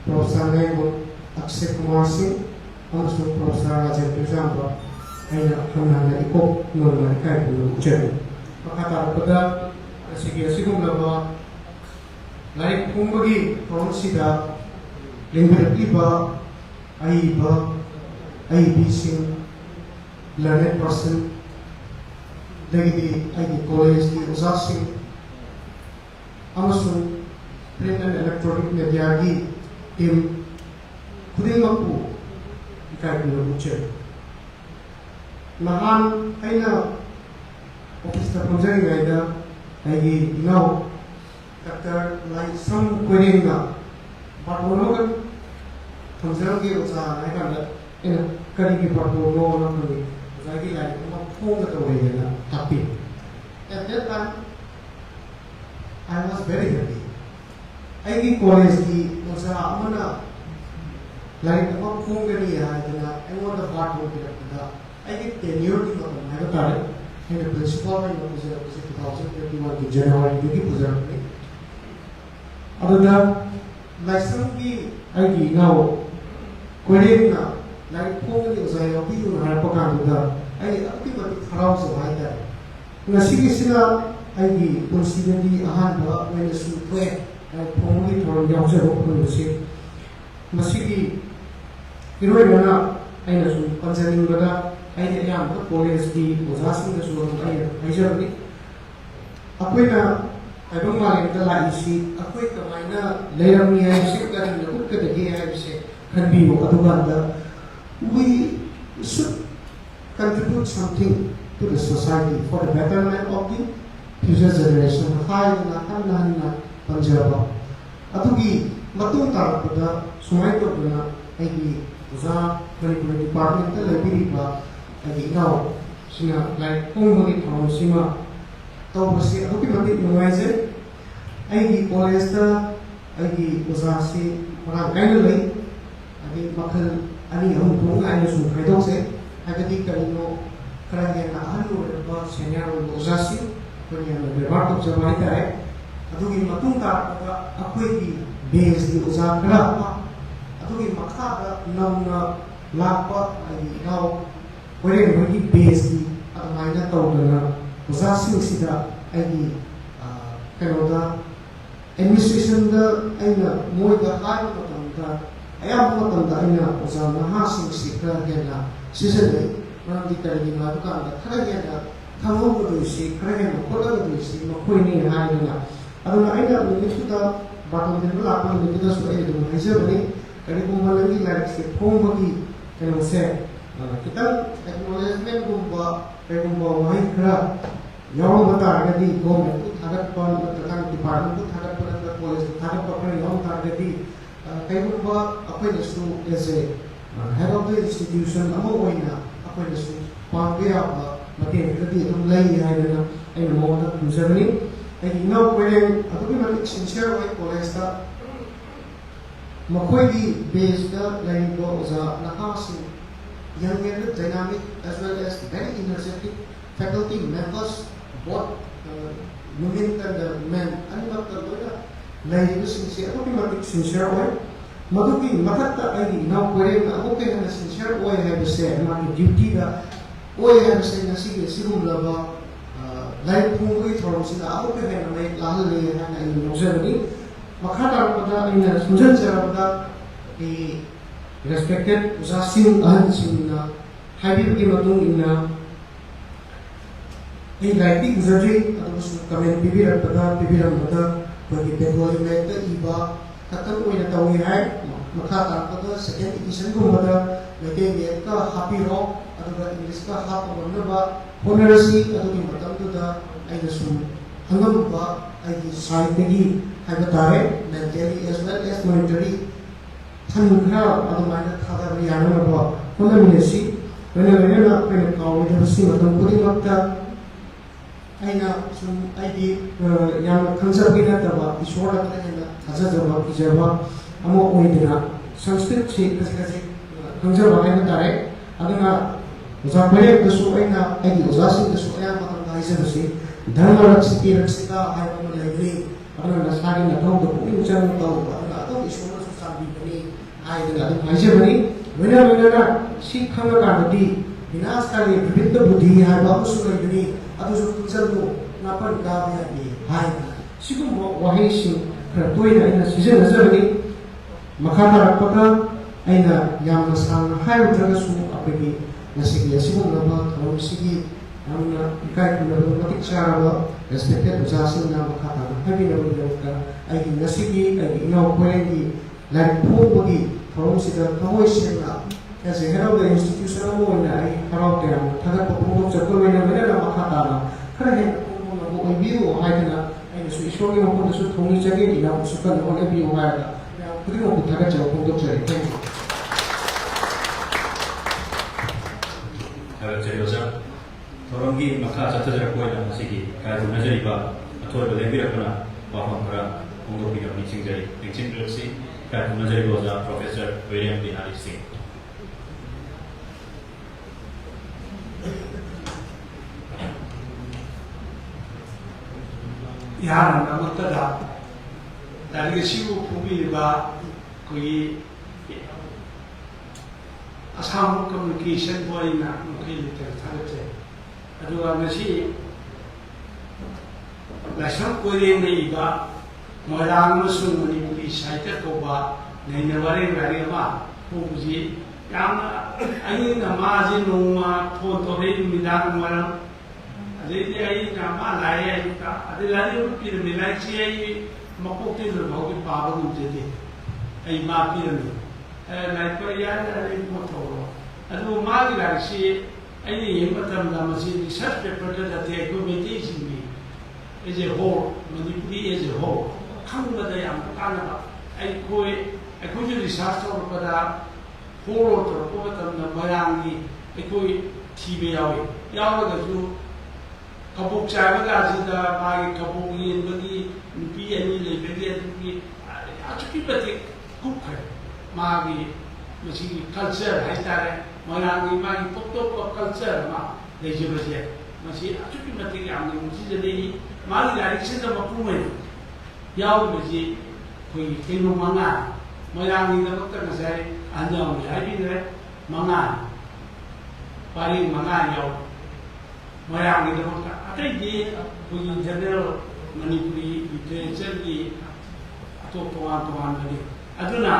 Professor Nemo Akshay Kumar Singh amasung Professor Rajendra Jamba aina kamna ikop normal kai punna ujar makata bada sige sigum laba Laik kumbagi pronsida lingkirkiba aibi sing learned person dagidi aigi college di usasing amasung print and electronic media gi team khudimakku ikai buche nahan aina office ta project gaida aigi now Dr. Lai Sam Kurenga Bartologan Tanzangi Uza Naikanda in a Kariki Bartolo Namani Zagi like Ponga away in a happy. At that time I was very happy. I give college the Uza Amana like a Pongani I want the Bartolo I give tenure to the Nagatari and the principal in 2021 January to give preserved. Adada Laisam ki aigi now Korean like Pongani Uzai of you and Harapaka I ultimately crowds of either. Nasiki Sina aigi considerably a hand when the soup wet and Pongani or Yamsa open the ship. Masiki Hirona Aina concerning Gada I am the police was asking the soul of Aizarni Aquina I don't mind the line sheet, a quick minor layer me I sit there and look at the day I say, can be Aduganda. We should contribute something to the society for the betterment of the future generation. High in the Hanana Panjaba. Adugi, Matung Tarpada, Sumaito Buna, Agi, Uza, Curriculum Department, the Libiriba, Agi now, Sina, like Pongani from Sima. Tawasi aduki mati nuwaise aigi college ta aigi usasi ora kaina lai adi makhal ani hum thong ai su khaidok se agadi karino karanya na ahlu ba senior usasi kanya na bebar to jamai kare aduki matung ta akoi ki base di usakra aduki makha da namna lakpa aigi now kore ki base di admaina tawdana Uzasing sida aigi kanoda administration da aina moida haiba matamda ayam matamda aina uzana hasing sikra gena sisele randi karigi na dukanda kharagena thamobu dusi kharagena kodaga dusi makoini haidana aduna aina nisuda baton den la pan nikuda su aina dum haisabani kari kumalangi like se phomagi kano se kita acknowledgement gumba Pegumba Mahikra, Yom Targadi, Gom, Tagapan, the department, Tagapan, the police, Tagapan, Yom Targadi, ꯀꯩꯒꯨꯝꯕ ꯑꯩꯈꯣꯏꯅꯁꯨ as a head of the institution ꯑꯃ ꯑꯣꯏꯅ ꯑꯩꯈꯣꯏꯅꯁꯨ ꯄꯥꯡꯕ ꯌꯥꯕ ꯃꯇꯦꯡ ꯈꯔꯗꯤ ꯑꯗꯨꯝ ꯂꯩ ꯍꯥꯏꯗꯅ ꯑꯩꯅ ꯃꯉꯣꯟꯗ ꯈꯨꯝꯖꯕꯅꯤ ꯑꯩꯒꯤ ꯏꯅꯥꯎ ꯀꯣꯏꯔꯦꯡ ꯑꯗꯨꯛꯀꯤ ꯃꯇꯤꯛ ꯁꯤꯟꯁꯤꯌꯔ ꯑꯣꯏ ꯀꯣꯂꯦꯖꯇ ꯃꯈꯣꯏꯒꯤ ꯕꯦꯖꯗ ꯂꯩꯔꯤꯕ ꯑꯣꯖꯥ ꯅꯍꯥꯁꯤꯡ young and dynamic as well as very energetic faculty members, both women and men, animal ladies sincere way. Maduki Makata I now wearing a okay and a sincere way have to say, my duty that way have to say, Nasi, Simu Lava, like Pungi from Sina, okay, and make Lahali and in Germany. Makata in a Sunjan the respected Uzasin and Simina, Habib Gimatung in a writing surgery, comment Bibira Pada, Bibira Mada, but the Bengali letter Iba, Katan Winatawi High, Makata Pada, second edition Gumada, the Gayaka, Happy Rock, other English Hap of Nova, Honorary, other Matam to the Aidasum, Hangamuba, I decided Hagatare, mentally as well as monetary. Tangra otherwise other Yanaba, Honaminesi, whenever when a cow with a sim of putting up the Aina some ID young conservative about the short of the Hazazaba, Pijava, Amo Oidina, Sanskrit shape as conservative direct, Adana Zapare, the Suena, and Zasi, the Suena, Isanasi, Dharma City, Sita, I am library, other starting at home, the Pulling Channel, other issues of Sabi. I whenever she come around the Vinasari, with the Buddhi, I love so many others of Kuzalu, Napan Gabi, High. She could walk Wahishi, Kratoina in the season as early Makata Paka, and Yamasan, High Dragasu, Apiki, Nasiki, Simon Lama, Siki, and Kai Charava, respected Zasin Namakata, having a I think Nasiki, I know Kwengi. Like Poggi, from Sita, as a head of the institution, I out there, Tagapo, Chakovina, Makatana, Karahan, view or Haidana, and so showing up on the Sutoni again, in our Sukan on every wire. Now, putting up the Tagacha, thank you. Torongi, Makasa, Tajakoina, Siki, Kazu Najariba, a total Lebirapana, Pahambra, Ungopi of Mixing Jay, Mixing Lucy. Najari was Professor William Binari Singh. Yana Namatada, Daligashu Pubiba, Kui Assam communication boy in Mukiliter Tarate. Aduanashi Lashon Korean Iba. Moirang Musun Manipuri cited over Nainawari Rariama, Puji, Yama, Aina Mazi Numa, Potore, Milan Maram, Adia Nama, Laya, Adelaide Milachi, Makoki, the Hoki Pablo Jedi, a Mapirami, like Koreana in Potoro. And who Magla, she, any Impatam Damasi, such a project that they could be teaching me is a whole, Manipuri is a whole. Kangada yang kanaba, aku research pada horo terkuat dan bayangi, aku TV yawi, yawa tu kabuk cahaya gazida, bagi kabuk ini bagi nupi ini lebih nupi, acuki betik kukai, magi masih culture, haitare, bayangi magi pop culture mah, leje bersih, masih acuki betik yang masih jadi magi dari sini mapumen. Yao Baji, we came on Manga, Moyang in the Doctor say, and now I did it, Manga, Pari Manga Yao, Moyang in the Doctor. I think we in general Manipuri, the Topoan, Aduna,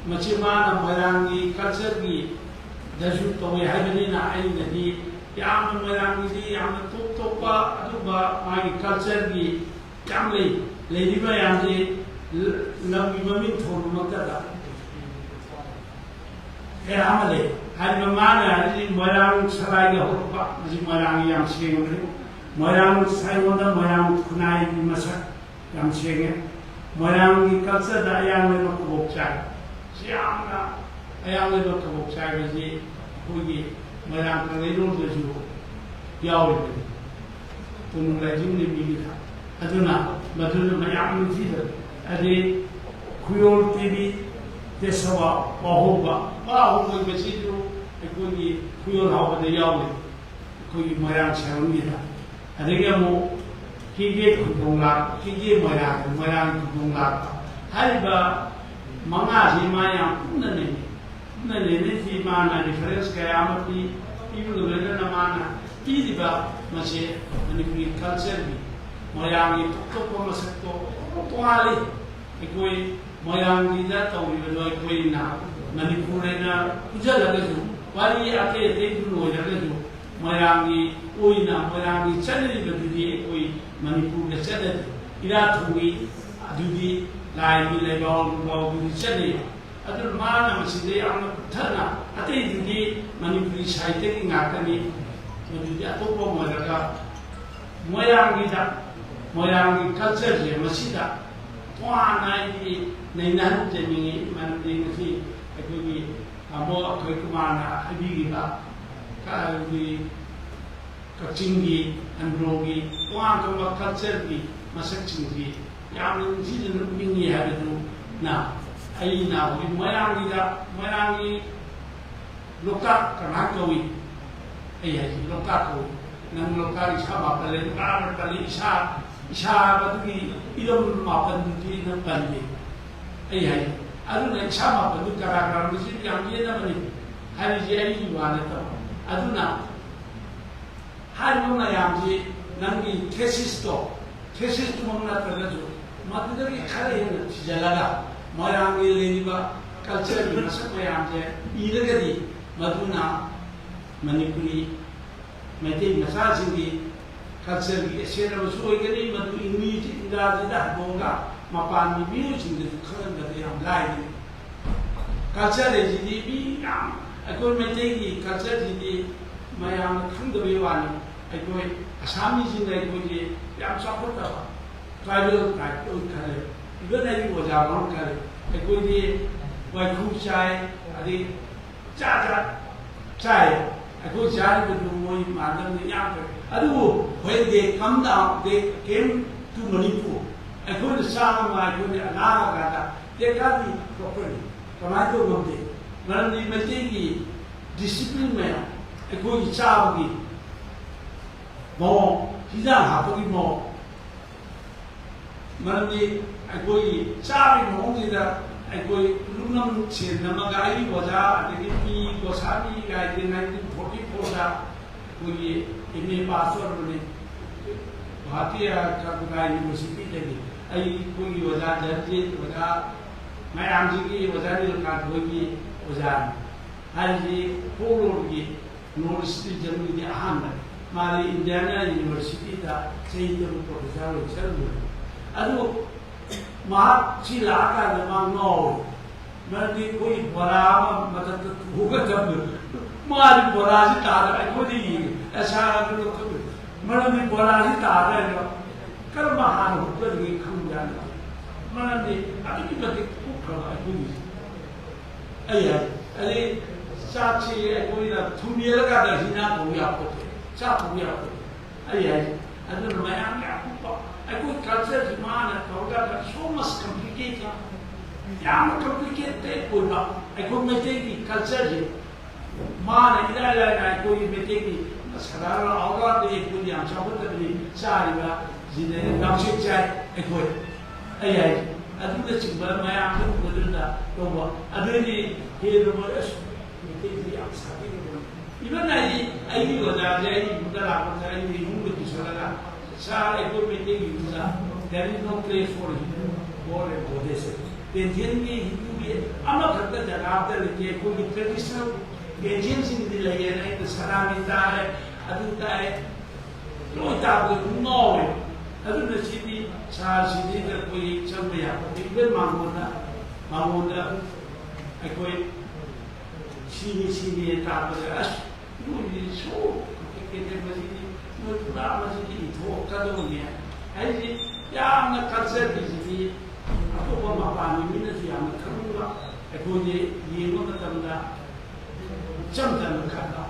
Machimana, Moyang, Kalsergi, the Juto, Havelina, and the Yam Moyang, Yam Topa, Aduba, my Kalsergi, Yamli. Lady Bayandi, love women for Makata. Amale, had no manner in Moyang Sarai, Moyang Yam Sing, Moyang Simon, Moyang Kunai Masa, Yam Sing, Moyang culture da yang le no ko chai siang na ayang le no ko chai ba ji ko gi moyang ka le no de ju yaw le tun la jin ni bi ta aduna madun mayang ni ji da ade kuyol tv te sawa ba ho ba ji ju ko gi kuyol ha ba de yaw le ko gi moyang chang ni da ade ga mo Kiki kudungak, kiki moyang kudungak. Haliba manga si mayang nani si mana difference kaya amati ibu lebih na mana ini ba masih manipulasi culture bi moyang itu kok masuk to tuali ikoi moyang kita tahu ibu ikoi na manipulasi na ujar lagi tu wali ate dulu lagi tu moyang uina moyang channel itu dia ikoi Manipur ke channel ira thungi adudi lai bi le baw bi channel adur mana maside ang thana ate dudi Manipuri site ki ngakani adudi atopo moyaka moyang gi culture je masida twa nai di nainan je ni man de ngi akui amo akui kumana abi gi ba ka bi Kacinggi, androgi, tuan kau culture bi, masak cinggi, yang ini jadi mingi hari itu, nah, ayi nah, moyangi lokak kerana kawi, ayi lokak kawi, nang lokak isha apa kali, kerana kali isha apa tu ki, idam apa tu ki nang bandi, ayi, adu nang isha apa tu kerana mesti yang dia nama ni, hari jadi jualan tu, adu nah. Hari mana yang si nanti tesis tu mana terjadi, mata dari kali ini sejalaga, orang ini juga culture mana semua yang si ini jadi maduna manipuli, macam masa sini culture ini secara usul ini madu ini tidak bongga, mapan ini sini kalau ada yang lain, culture ini jadi yang aku macam ini culture ini mayang kandung bewan. Aku asami sini aku je yang support apa, tribal kali, juga dari wajah orang kali, aku je wajib cai, ada cai, aku cari berdua mana ni yang tu, aduh, when they come down, they came to Manipur, aku ni sama aku ni anak kata, dia kali properly, kerana itu mesti, mana ni mesti disiplin mana, aku cari mau tidak apa mau, mana aku cari mau tidak, aku lunam ciri nama gaya wajah, jadi pi gosani gaya di 1944 dah, aku ini pastor ni, Bharatiya Gaya University jadi, aku wajah jadi wajah, saya ambil wajah ni lekat aku wajah, hari polo ni, university jadi ni aham. Mari Indiana University dah sehingga profesor ucapkan, aduh, mak silakan memang no, nanti koi beram macam tu bukan jam, mari beras itu ada, aku ni, asal aku tu, nanti beras itu ada, kalau mahal bukan lagi kemudian, nanti aku juga bukan aku ni, ayah, jadi saksi aku ini tu biar kada hina kau ya aku. Siapa dia tu? Ayah, ada lumayan aku culture di mana? Kau dah so much complicated. Yang complicated pun aku mesti culture di mana? Tidak ada aku mesti sekarang orang ni pun yang siapa tu ni cari lah, jadi nak cari aku. Ayah, ada tu cuma maya aku boleh dah. Kau ada ni hero boleh mesti yang sakit. Iban ayi wajah ayi budala wajah ayi hindu kisahlah. Saya ikut meeting itu sah. There is no place for Hindu or a Buddhist. Indian भी हिंदू भी है। अमर करते जगाते रहते हैं कोई traditional गेजियन Singh दिल लगे नहीं तो सदा मिलता है अदुता है लोग ताकि नौ है अदुता सीधी चार सीधी कर कोई चल में आता है इधर मांगोना कोई सीनी ताकि अश ये शो कहते मस्जिद में पूरा मस्जिद इधो कदम नहीं है ऐसे या हमने कल्चर की ꯑꯇꯣꯞꯄ ꯃꯄꯥꯟꯒꯤ ꯃꯤꯅꯁꯨ ꯌꯥꯝꯅ ꯈꯪꯅꯤꯡꯕ ꯑꯩꯈꯣꯏꯗꯤ ꯌꯦꯡꯕ ꯃꯇꯝꯗ ꯏꯆꯝ ꯆꯝꯅ ꯈꯟꯕ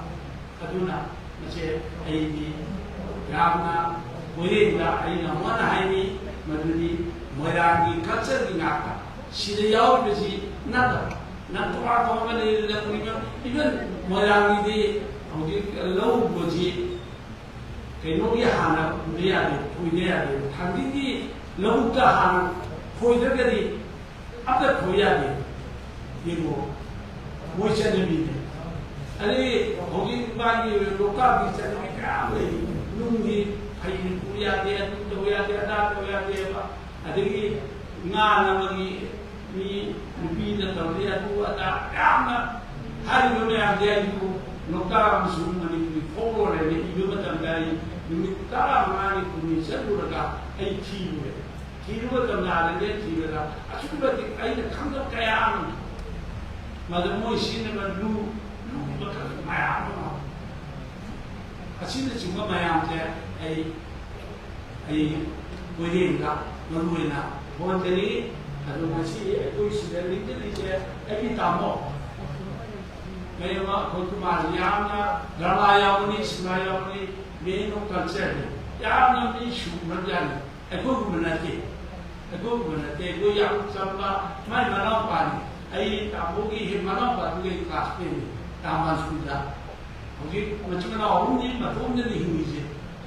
ꯑꯗꯨꯅ ꯃꯁꯤ ꯑꯩꯗꯤ ꯌꯥꯝꯅ ꯃꯣꯏꯔꯦꯡꯗ ꯑꯩꯅ ꯑꯃꯨꯛ ꯍꯥꯏꯅꯤ ꯃꯗꯨꯗꯤ ꯃꯣꯏꯔꯥꯡꯒꯤ ꯀꯜꯆꯔꯒꯤ ꯉꯥꯛꯇ ꯁꯤꯗ ꯌꯥꯎꯔꯤꯕꯁꯤ ꯅꯠꯇꯕ ꯅꯠꯇꯣꯉꯥꯟ ꯇꯣꯉꯥꯟꯕ ꯏꯚꯟ ꯃꯣꯏꯔꯥꯡꯒꯤꯗꯤ ꯍꯧꯖꯤꯛ ꯂꯧ ꯎꯕꯁꯤ ꯀꯩꯅꯣꯒꯤ ꯍꯥꯟꯅ ꯎꯕ ꯌꯥꯗꯦ ꯈꯣꯏꯗ ꯌꯥꯗꯦ ꯊꯥꯡꯖꯤꯡꯒꯤ ꯂꯧꯕꯨꯛꯇ ꯍꯥꯟꯅ ꯈꯣꯏꯗ꯭ꯔꯒꯗꯤ ꯑꯝꯇ ꯈꯣꯏ ꯌꯥꯗꯦ ꯌꯦꯡꯉꯣ ꯃꯣꯏ ꯆꯠꯅꯕꯤꯅꯦ ꯑꯗꯒꯤ ꯍꯧꯖꯤꯛ ꯃꯥꯒꯤ ꯂꯣꯛꯇꯥꯛꯀꯤ ꯆꯠꯅꯕꯤ ꯀꯌꯥ ꯂꯩ ꯅꯨꯡꯒꯤ ꯐꯩꯅ ꯄꯨ ꯌꯥꯗꯦ ꯑꯗꯨ ꯇꯧ ꯌꯥꯗꯦ ꯑꯗꯥ ꯇꯧ ꯌꯥꯗꯦꯕ ꯑꯗꯒꯤ ꯉꯥꯅꯕꯒꯤ ꯃꯤ ꯅꯨꯄꯤꯅ ꯇꯧꯔꯤ ꯑꯗꯨ ꯑꯗꯥ ꯌꯥꯝꯅ ꯍꯥꯏꯔꯤꯕ ꯃꯌꯥꯝꯁꯦ ꯑꯩꯁꯨ ꯂꯣꯛꯇꯥꯛ ꯑꯃꯁꯨꯡ ꯃꯅꯤꯄꯨꯔꯤ ꯐꯣꯛꯂꯣꯔꯅ ꯏꯕ ꯃꯇꯝꯗ ꯑꯩ ꯅꯨꯃꯤꯠ 15ꯅꯤ 10ꯅꯤ ꯆꯠꯂꯨꯔꯒ ꯑꯩ ꯊꯤꯔꯨꯔꯦ ꯊꯤꯔꯨꯕ ꯃꯇꯝꯗ ꯊꯤꯔꯒ ꯑꯁꯨꯛꯀꯤ ꯃꯇꯤꯛ ꯑꯩꯅ ꯈꯪꯗꯕ ꯀꯌꯥ ꯑꯃ ꯃꯗꯨ ꯃꯣꯏ ꯁꯤꯖꯤꯟꯅꯕ ꯂꯨꯕ ꯃꯌꯥꯝ ꯑꯃ ꯑꯁꯤꯅꯆꯤꯡꯕ ꯃꯌꯥꯝꯁꯦ ꯑꯩ ꯃꯣꯏꯔꯦꯡꯗ ꯃꯔꯨ ꯑꯣꯏꯅ ꯍꯣꯟꯖꯔꯤ ꯑꯗꯨ ꯉꯁꯤ ꯑꯩꯈꯣꯏ ꯁꯤꯗ ꯂꯤꯡꯈꯠꯂꯤꯁꯦ ꯑꯩꯒꯤ ꯇꯥꯃꯣ ꯀꯩꯒꯨꯝꯕ ꯑꯩꯈꯣꯏ ꯀꯨꯃꯥꯔꯁꯤ ꯌꯥꯝꯅ ꯗ꯭ꯔꯃꯥ ꯌꯥꯎꯕꯅꯤ ꯁꯤꯅꯦꯃꯥ ꯌꯥꯎꯕꯅꯤ ꯃꯦꯟ ꯑꯣꯐ ꯀꯜꯆꯔꯅꯤ ꯌꯥꯝꯅ ꯃꯤ ꯁꯨꯈ꯭ꯔꯕꯖꯥꯠꯅꯤ ꯑꯩꯈꯣꯏꯒꯨꯝꯕ ꯅꯠꯇꯦ ꯑꯩꯈꯣꯏ ꯌꯥꯝ ꯆꯝꯕ ꯃꯥꯏ ꯃꯅꯥꯎꯄꯥꯅꯤ ꯑꯩ ꯇꯥꯃꯣꯒꯤ ꯍꯦꯛ ꯃꯅꯥꯎꯄꯥꯗꯨꯒꯤ ꯀ꯭ꯂꯥꯁꯃꯦꯠꯅꯤ ꯇꯥꯃꯥꯟ ꯁ꯭ꯀꯨꯜꯗ ꯍꯧꯖꯤꯛ ꯃꯆꯤꯟ ꯃꯅꯥꯎ ꯑꯍꯨꯝꯅꯤ ꯃꯇꯣꯝꯗꯅꯤ ꯍꯤꯡꯉꯤꯁꯦ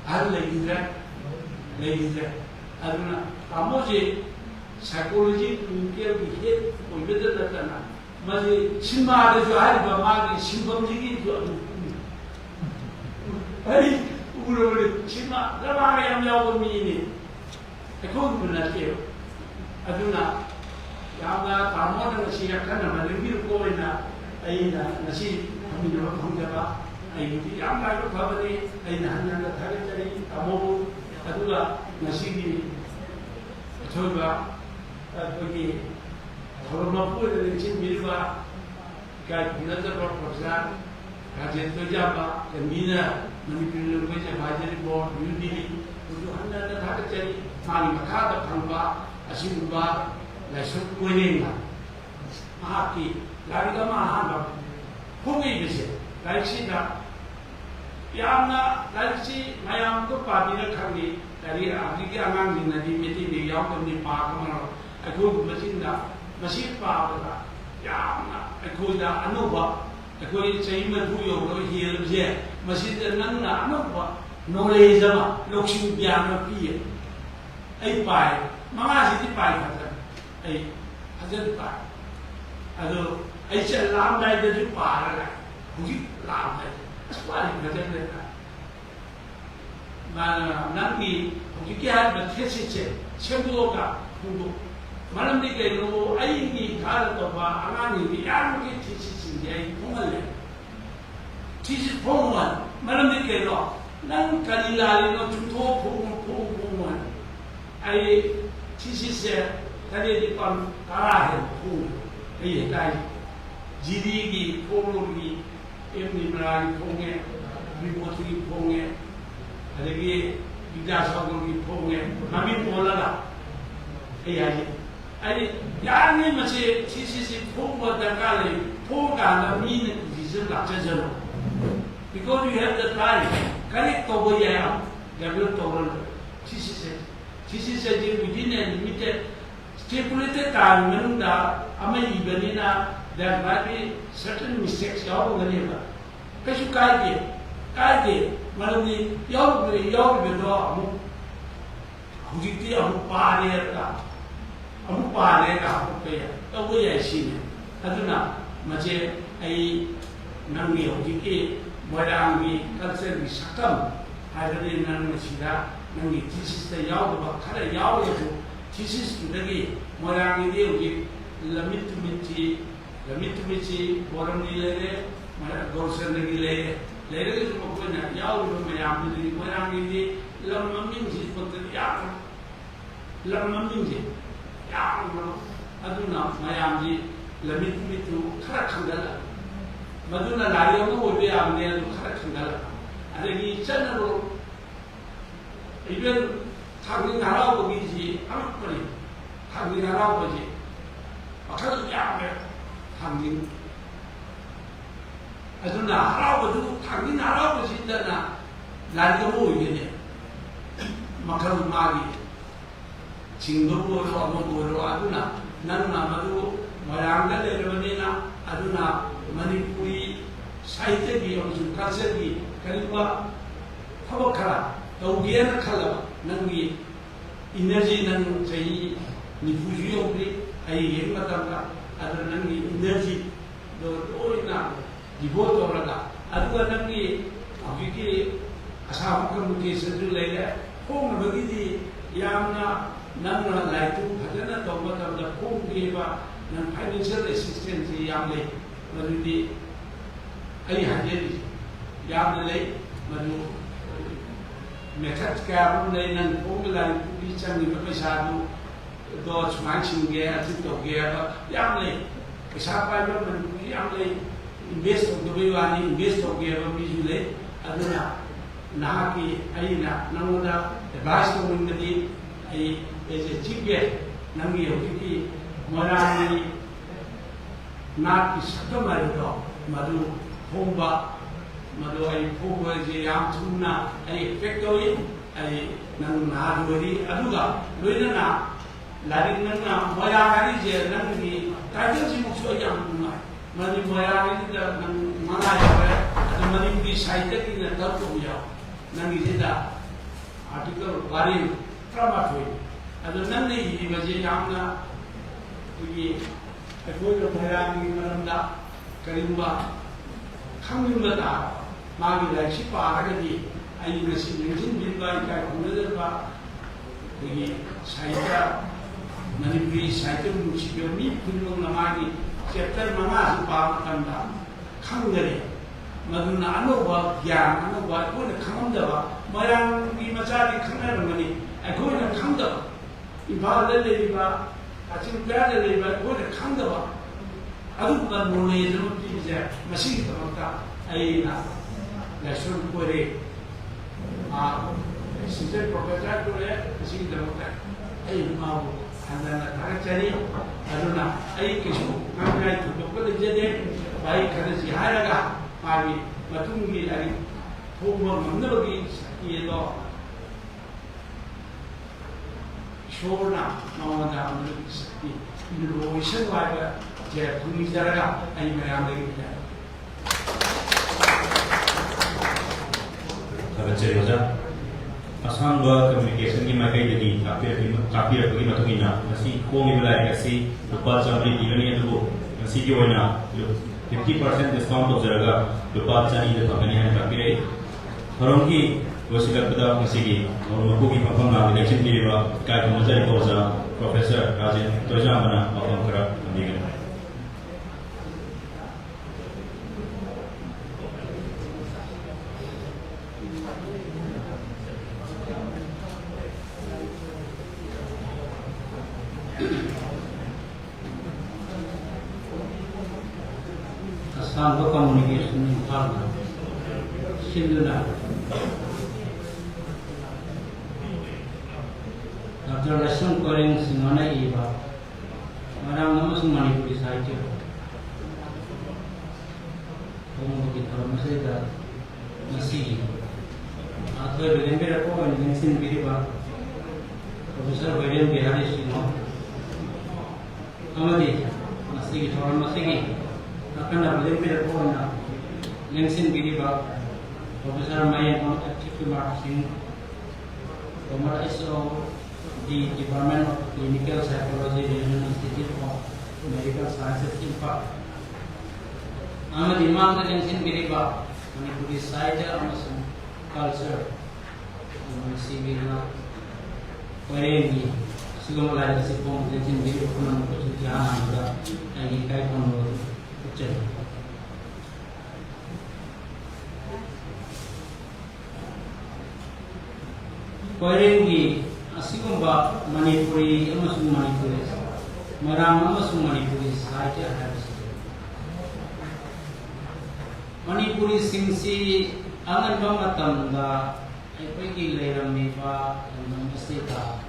ꯑꯍꯜ ꯂꯩꯈꯤꯗ꯭ꯔꯦ ꯑꯗꯨꯅ ꯇꯥꯃꯣꯁꯦ ꯁꯥꯏꯀꯣꯂꯣꯖꯤ ꯀ꯭ꯂꯤꯅꯤꯀꯦꯜꯒꯤ ꯍꯦꯠ ꯑꯣꯏꯕꯗ ꯅꯠꯇꯅ ꯃꯁꯤ ꯁꯤꯟꯃꯥꯗꯁꯨ ꯍꯥꯏꯔꯤꯕ ꯃꯥꯒꯤ ꯁꯤꯟꯐꯝꯁꯤꯒꯤꯁꯨ ꯑꯗꯨꯝ ꯑꯩ ꯎꯔꯕꯅꯤ ꯁꯤꯟꯃꯥ ꯗ꯭ꯔꯃꯥꯒ ꯌꯥꯝ ꯌꯥꯎꯕ ꯃꯤꯅꯤ ꯑꯩꯈꯣꯏꯒꯨꯝꯕ ꯅꯠꯇꯦꯕ ꯑꯗꯨꯅ ꯌꯥꯝꯅ ꯇꯥꯃꯣꯅ ꯉꯁꯤ ꯑꯈꯟꯅꯕ ꯂꯦꯡꯕꯤꯔꯛꯄ ꯑꯣꯏꯅ ꯑꯩꯅ ꯉꯁꯤ ꯐꯝꯃꯤꯟꯅꯕ ꯐꯪꯖꯕ ꯑꯩꯒꯤꯗꯤ ꯌꯥꯝ ꯂꯥꯏꯕꯛ ꯐꯕꯅꯤ ꯑꯩꯅ ꯍꯟꯅ ꯊꯥꯒꯠꯆꯔꯤ ꯇꯥꯃꯣꯕꯨ ꯑꯗꯨꯒ ꯉꯁꯤꯒꯤ ꯑꯊꯣꯏꯕ ꯑꯩꯈꯣꯏꯒꯤ ꯊꯧꯔꯝ ꯃꯄꯨ ꯑꯣꯏꯅ ꯂꯦꯡꯁꯤꯟꯕꯤꯔꯤꯕ ꯏꯀꯥꯏ ꯈꯨꯝꯅꯖꯕ ꯄ꯭ꯔꯣꯐꯦꯁꯥꯔ ꯔꯥꯖꯦꯟ ꯇꯣꯏꯖꯥꯕ convenor Manipuri language advisory board New Delhi ꯃꯗꯨ ꯍꯟꯅ ꯊꯥꯒꯠꯆꯔꯤ ꯃꯥꯒꯤ ꯃꯈꯥꯗ ꯐꯪꯕ ꯑꯁꯤꯒꯨꯝꯕ ꯂꯥꯏꯁ꯭ꯔꯝ ꯃꯣꯏꯔꯦꯡꯅ ꯃꯍꯥꯛꯀꯤ ꯂꯥꯏꯔꯤꯛ ꯑꯃ ꯑꯍꯥꯟꯕ ꯐꯣꯡꯉꯛꯏꯕꯁꯦ ꯂꯥꯏꯔꯤꯛꯁꯤꯗ ꯌꯥꯝꯅ ꯂꯥꯏꯔꯤꯛꯁꯤ ꯃꯌꯥꯝꯗꯣ ꯄꯥꯕꯤꯔ ꯈꯪꯉꯤ ꯂꯥꯏꯔꯤꯛ ꯍꯧꯖꯤꯛꯀꯤ ꯑꯉꯥꯡꯁꯤꯡꯅꯗꯤ ꯃꯩꯇꯩ ꯃꯌꯦꯛ ꯌꯥꯎꯗꯕꯅꯤ ꯄꯥꯕ ꯑꯩꯈꯣꯏꯒꯨꯝꯕꯁꯤꯡꯅ ꯃꯁꯤ ꯄꯥꯕꯗ ꯌꯥꯝꯅ ꯑꯩꯈꯣꯏꯗ ꯑꯅꯧꯕ ꯑꯩꯈꯣꯏ ꯆꯍꯤ 30 ꯌꯧꯔꯒ ꯍꯦꯜꯂꯕꯁꯦ ꯃꯁꯤꯗ ꯅꯪꯅ ꯑꯅꯧꯕ ꯅꯣꯂꯦꯖ ꯑꯃ ꯂꯧꯁꯤꯡ ꯒ꯭ꯌꯥꯟ ꯑꯃ ꯄꯤꯌꯦ ꯑꯩ ꯄꯥꯏ 5ꯁꯤꯗꯤ ꯄꯥꯏ ꯐꯖꯅ ꯑꯩ ꯐꯖꯅ ꯄꯥꯏ ꯑꯗꯣ ꯑꯩ ꯂꯥꯛꯑꯝꯗꯥꯏꯗꯁꯨ ꯄꯥꯔꯒ ꯍꯧꯖꯤꯛ ꯂꯥꯛꯑꯝꯗꯥꯏꯗ ꯑꯁ ꯋꯥꯔꯤ ꯐꯖꯅ ꯅꯪꯒꯤ ꯍꯧꯖꯤꯛꯀꯤ ꯍꯥꯏꯔꯤꯕ ꯊꯦꯁꯤꯁꯁꯦ ꯁꯦꯝꯗꯣꯛꯑꯒ ꯐꯣꯡꯗꯣꯛ ꯃꯔꯝꯗꯤ ꯀꯩꯅꯣ ꯑꯩꯒꯤ ꯈꯥꯗ ꯇꯧꯕ ꯑꯉꯥꯡꯁꯤꯡꯒꯤ ꯌꯥꯝꯅꯒꯤ ꯊꯤꯁꯤꯁꯁꯤꯡꯁꯦ ꯑꯩ ꯐꯣꯡꯍꯜꯂꯦ ꯊꯤꯁꯤꯁ ꯐꯣꯡꯉꯣꯏ ꯃꯔꯝꯗꯤ ꯀꯩꯅꯣ ꯅꯪ ꯀꯔꯤ ꯂꯥꯜꯂꯤꯅꯣ ꯆꯨꯝꯊꯣꯛ ꯐꯣꯡꯉꯣꯏ ꯑꯩ ꯊꯤꯁꯤꯁꯁꯦ 7 9 10 ꯍꯦꯟꯅ ꯐꯣꯡꯉꯦ ꯑꯩ ꯍꯦꯛꯇ ꯖꯤꯗꯤꯒꯤ ꯐꯣꯡꯂꯣꯒꯤ ꯑꯦꯝꯅꯤꯃꯔꯥꯒꯤ ꯐꯣꯡꯉꯦ ꯔꯤꯄꯣꯔꯠꯀꯤ ꯐꯣꯡꯉꯦ ꯑꯗꯒꯤ ꯕꯤꯗ꯭ꯌꯥꯁꯥꯒꯔꯒꯤ ꯐꯣꯡꯉꯦ ꯃꯃꯤꯡ ꯑꯣꯜꯂꯒ ꯑꯩ ꯍꯥꯏꯁꯦ ꯑꯩ ꯌꯥꯔꯤꯉꯩ ꯃꯁꯤ ꯊꯤꯁꯤꯁꯁꯤ ꯐꯣꯡꯕ ꯗꯔꯀꯥꯔ ꯂꯩ ꯐꯣꯡꯀꯥꯟꯗ ꯃꯤꯅ ꯏꯖꯤꯁꯟ ꯂꯥꯛꯆꯖꯔꯣ because you have the time correct tꯧꯕ ꯌꯥꯏ develop ꯇꯧꯔꯊꯤꯁꯤꯁꯁꯦ within a limited stipulated time ꯃꯅꯨꯡꯗ ꯑꯃ ꯏꯕꯅꯤ나 there might be certain mistakes ꯌꯥꯎꯔꯒꯅꯦꯕ ꯀꯩꯁꯨ ꯀꯥꯏꯗꯦ ꯃꯔꯝꯗꯤ ꯌꯥꯎꯔꯤꯕꯗꯣ ꯑꯃꯨꯛ ꯍꯧꯖꯤꯛꯇꯤ ꯑꯃꯨꯛ ꯄꯥꯔꯦꯒ ꯍꯥꯞꯄꯛꯄ ꯌꯥꯏ ꯇꯧꯕ ꯌꯥꯏ ꯁꯤꯅꯦ ꯑꯗꯨꯅ ꯃꯁꯦ ꯑꯩ ꯅꯪꯒꯤ ꯍꯧꯖꯤꯛꯀꯤ ꯃꯣꯏꯔꯥꯡꯒꯤ ꯀꯜꯆꯔꯒꯤ ꯁꯛꯇꯝ ꯍꯥꯏꯕꯗꯤ ꯅꯪ ꯁꯤꯗ ꯅꯪꯒꯤ ꯊꯤꯁꯤꯁꯇ ꯌꯥꯎꯗꯕ ꯈꯔ ꯌꯥꯎꯔꯁꯨ ꯊꯤꯁꯤꯁꯇꯨꯗꯒꯤ ꯃꯣꯏꯔꯥꯡꯒꯤꯗꯤ ꯍꯧꯖꯤꯛ ꯂꯝꯃꯤꯠ ꯇꯨꯃꯤꯠꯁꯤ ꯕꯣꯔꯝꯒꯤ ꯂꯩꯔꯦ ꯒꯧꯔꯆꯟꯗ꯭ꯔꯒꯤ ꯂꯩꯔꯒꯁꯨ ꯃꯈꯣꯏꯅ ꯌꯥꯎꯔꯤꯕ ꯃꯌꯥꯝꯗꯨꯗꯤ ꯃꯣꯏꯔꯥꯡꯒꯤꯗꯤ ꯂꯝ ꯃꯃꯤꯡꯁꯤ ꯈꯛꯇꯗꯤ ꯌꯥꯝꯅ ꯂꯝ ꯃꯃꯤꯡꯁꯦ ꯌꯥꯝꯅ ꯑꯗꯨꯅ ꯃꯌꯥꯝꯁꯤ ꯂꯝꯃꯤꯠ ꯇꯨꯃꯤꯠꯇꯨ ꯈꯔ ꯈꯪꯒꯠꯂ ꯃꯗꯨꯅ ꯂꯥꯏꯔꯤꯛ ꯑꯃ ꯑꯣꯏꯕ ꯌꯥꯕꯅꯦ ꯑꯗꯨ ꯈꯔ ꯈꯪꯒꯠꯂ ꯑꯗꯒꯤ ꯆꯠꯅꯔꯣꯜ ꯏꯚꯦꯟ ꯊꯥꯡꯖꯤꯡ ꯍꯔꯥꯎꯕꯒꯤꯁꯤ ꯑꯉꯛꯄꯅꯤ ꯊꯥꯡꯖꯤꯡ ꯍꯔꯥꯎꯕꯁꯤ ꯃꯈꯜ ꯌꯥꯝꯃꯦ ꯊꯥꯡꯖꯤꯡ ꯑꯗꯨꯅ ꯍꯔꯥꯎꯕꯗꯨ ꯊꯥꯡꯖꯤꯡ ꯍꯔꯥꯎꯕꯁꯤꯗꯅ ꯂꯥꯏꯔꯤꯛ ꯑꯃ ꯑꯣꯏꯒꯅꯤ ꯃꯈꯜ ꯃꯥꯒꯤ ꯆꯤꯡꯕꯕꯨ ꯑꯣꯏꯔꯣ ꯑꯃꯕꯨ ꯑꯣꯏꯔꯣ ꯑꯗꯨꯅ ꯅꯪꯅ ꯃꯗꯨ ꯃꯣꯏꯔꯥꯡꯗ ꯂꯩꯔꯕꯅꯤꯅ ꯑꯗꯨꯅ ꯃꯅꯤꯄꯨꯔꯤ ꯁꯥꯍꯤꯇ꯭ꯌꯒꯤ ꯑꯃꯁꯨꯡ ꯀꯜꯆꯔꯒꯤ ꯀꯔꯤꯒꯨꯝꯕ ꯊꯕꯛ ꯈꯔ ꯇꯧꯒꯦꯅ ꯈꯜꯂꯕ ꯅꯪꯒꯤ ꯏꯅꯔꯖꯤ ꯅꯪ ꯆꯍꯤ 40ꯁꯨ ꯌꯧꯗ꯭ꯔꯤ ꯑꯩ ꯌꯦꯡꯕ ꯃꯇꯝꯗ ꯑꯗꯨ ꯅꯪꯒꯤ ꯏꯅꯔꯖꯤꯗꯣ ꯂꯣꯏꯅ ꯗꯤꯚꯣꯠ ꯇꯧꯔꯒ ꯑꯗꯨꯒ ꯅꯪꯒꯤ ꯍꯧꯖꯤꯛꯀꯤ ꯑꯁꯥꯕ ꯀꯝꯃꯨꯅꯤꯀꯦꯁꯟꯁꯨ ꯂꯩꯔꯦ ꯐꯣꯡꯅꯕꯒꯤꯗꯤ ꯌꯥꯝꯅ ꯅꯪꯅ ꯂꯥꯏꯔꯤꯛꯇꯨ ꯐꯖꯅ ꯇꯧꯕ ꯃꯇꯝꯗ ꯐꯣꯡꯒꯦꯕ ꯅꯪ ꯐꯥꯏꯅꯥꯟꯁꯤꯌꯦꯜ ꯑꯦꯁꯤꯁꯇꯦꯟꯁꯤ ꯌꯥꯝ ꯂꯩ ꯃꯗꯨꯗꯤ ꯑꯩ ꯍꯥꯏꯖꯔꯤꯁꯤ ꯌꯥꯝꯅ ꯂꯩ ꯃꯗꯨ ꯃꯦꯊꯠ ꯀꯌꯥ ꯑꯃ ꯂꯩ ꯅꯪ ꯐꯣꯡꯕ ꯂꯥꯏꯔꯤꯛꯇꯨꯒꯤ ꯆꯪꯉꯤꯕ ꯄꯩꯁꯥꯗꯨ ꯁꯨꯃꯥꯏꯅ ꯁꯤꯡꯒꯦ ꯑꯗꯨ ꯇꯧꯒꯦ ꯍꯥꯏꯕ ꯌꯥꯝ ꯂꯩ ꯄꯩꯁꯥ ꯄꯥꯏꯕ ꯃꯅꯤꯄꯨꯔꯤ ꯌꯥꯝ ꯂꯩ इन्वेस्ट तौदबई वानी इन्वेस्ट तौगेब मीजु ले अदुना नाकी अइना नंगोदा एडवाइस तौनिंगदी I as a chief guest नंगी होकी मोरानी नाकी सकम आइदो मदु होंबा मदु आई फोबा जे याम थुना आई फैक्टरी आई नंग नादुरी अदुगा लोइना लारिंग नंगा मोरानी जे नंगी टाइटल जी मुक्सो याम नुमा मनी मोयानी दा मना यावे अद मनिपुरी साहित्य की न तब तो याव नंगी जेदा आर्टिकल वारी ट्रामा थोई अद नन्ने यि बजे यामना ये अकोय मोयानी मरमदा करिंबा खंगिंबदा मागी लाइसी पारगदी आई नसी निजिन बिनबा का हुनदरबा ये साहित्य मनिपुरी साहित्य मुसिबे मी खुनलों नमागी चैप्टर मंगा पाब तंदा खंगरे मदुना अनोबा ज्ञान अनोबा कोन खंगदबा मयांग की मचादी खंगरमनी अकोन खंगदबा इम्फाल ले लेबा अचिन प्यार ले लेबा कोन खंगदबा अदुबा नॉलेज रुपी जे मसी तमता आईना लेसन कोरे आ सिस्टर प्रोफेसर कोरे मसी तमता आई माओ अंदर तारचरी अदुना आई किसु नामराय तुबको जदे बाई खरसी हारगा मागी मतुंगी लारी फोबो मंदबगी येलो शोरना नवदा अमृत शक्ति इनोवेशन वाइबा जे तुंगी जरगा आई मयाम लेगी तारचरी होजा असंबा कम्युनिकेशन की माइकैदगी कापीरबगी मतुंगिना मसी कोंगिबा लाइकसी लुपा चामरी दिगनी अदुबो मसी की ओइना 50% डिस्काउंट तौजरगा लुपा चानी द फगनी हान कापीरे थरोंगी वसिलकदा मसीगी मकुगी मफम ना इलेक्शन पीरिबा काय कमजरी कोजा प्रोफेसर राजेन तोजामना मफम करा दिगनी Asamba communication partner Sinduna Dr. Lesson Koring Simona Eva Marang Namasung Manipuri Sahitya Pemukit Masida Nasi Atau Bidembe Rapo and Vincent Biriba Professor William Bihari Sino Amadi Nasi Thoran Masigi akan dapat berpuluh Lengsin Biriba, Profesor Mayan Active Marketing, Nomor SO di Department of Clinical Psychology, Regional Institute of Medical Sciences, Impact. Ahmad Imam Lengsin Biriba, Manipuri Sahaja Amasung Culture, Sibirna, Koreani, Sugamalah Sipong Lengsin Biriba, Manipuri Jahan Anda, yang ikai kono. Korengi asigumba Manipuri amasung Manipuri Marang amasung Manipuri Sahaja harus Manipuri singsi angan ba matam da ay pagi layram ni ba namasita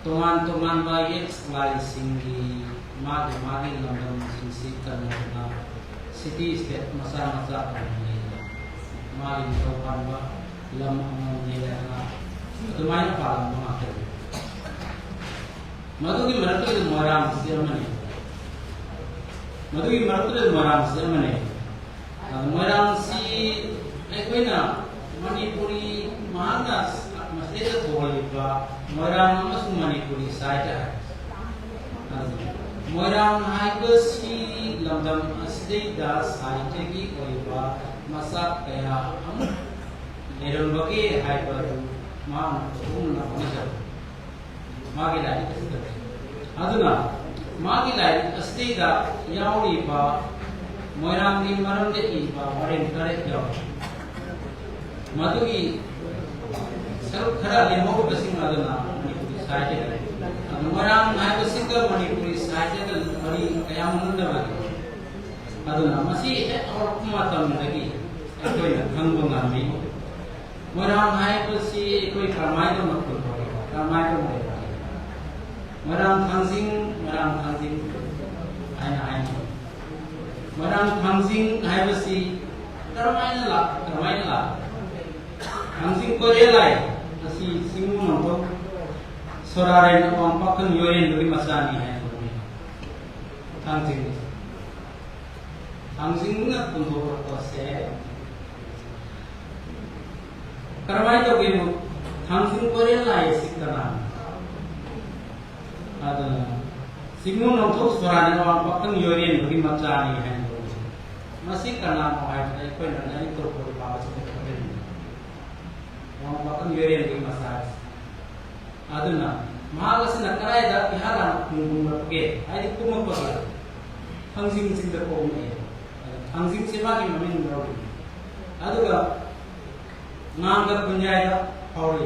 Toman bayi sekolah singgi magi lambang singsi karena city state masa ini magi toman ba lambang ini itu main apa mengatur Madugi meratu itu moram siamane moram si ekoina Manipuri manas masih boleh ba moram masuk Manipuri saja moram haiku si lambang asli das haitegi oiba masak kaya nerun bagi haiku ma nak magi lagi itu, aduna magi lagi asli dah yang iba, moirang di malam dek iba, orang kerja jauh. Madugi seru kerja lima bersih aduna Manipuri saja. Adu moirang naik bersih ke Manipuri saja dan hari kaya munda bagi. Aduna masih orang kumatan lagi, itu ya hanggung kami. Moirang naik bersih koi ramai tu makul, ramai tu mereka. Marang thangsing aina marang thangsing haibasi karmaina la thangsing korelai asi simu nombo sorare no pakan yoyen duri masani hai thangsing na punto ko se karmai to gemu thangsing korelai sikana ada simu nonton suara orang pakai yorin bagi macam ni masih karena mau ada ikut dan itu berbagai macam orang pakai yorin bagi masalah ada na mahal sih nak kerja dah piharan punggung berke ada punggung berke hangsing cinta kau ni hangsing siapa yang mamin berau ada ga nganggap penjaya kau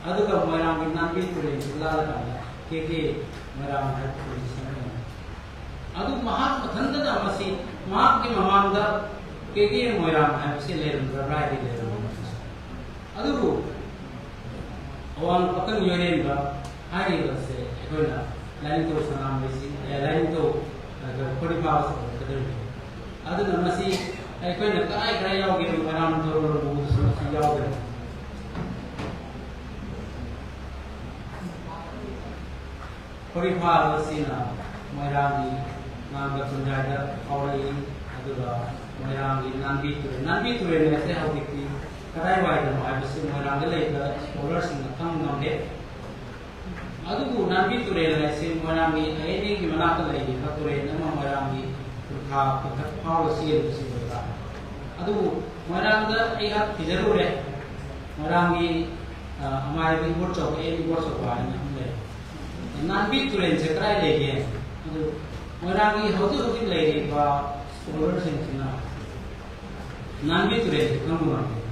ada kan orang yang nabi tulen selalu kan, keke orang yang tulen sana. Ada mahal matanda dah masih mahal ke mamanda keke orang yang masih leren berai di leren. Ada tu orang pakai yoren ba hari berse, ekor lain tu sana masih lain tu kodi bawa seperti itu. Ada masih ekor nak kaya gitu orang tu orang masih jauh. Perihal sina, moirang nangga penjaga awalnya adalah moirang nanti tu ni saya awak itu kadai wajah mau habis moirang le itu scholar sina kang nangge. Aduh nanti tu ni saya moirang ini gimana tu lagi? Tu ni nama moirang berkah policy itu sih berkah. Aduh moirang tu ikat tidak boleh moirang amai ibu cakap ibu cakap ni. Nanti tulen seterai lagi, itu orang ini hobi lagi bah scholar sengkina. Nanti tulen kamu nanti.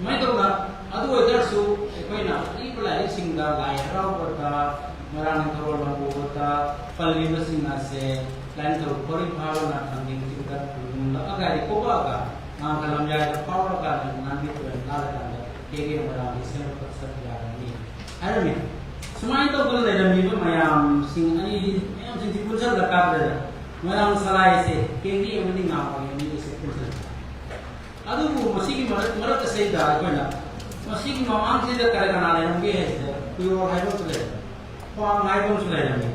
Mereka bah, aduh itu su, ekoi nak, ini pelai singga gaya rau berta, orang teror mampu berta, paling bersingga se, lain teror kori pahal nak nanti kita pun, agar di koba agar, nak dalam jaya pahal agar nanti tulen lada lada, kegi orang ini sempat setia ini. Ada ni. Semua itu kalau dalam hidup mayam sing ani mayam sing dipulsar dekat dah mayam salai se kendi yang penting apa yang ini se pulsar aduh masih marat saya dah kena masih mamang sih dah kerana ada yang begini kuyo hai pun sudah kuang hai pun sudah ni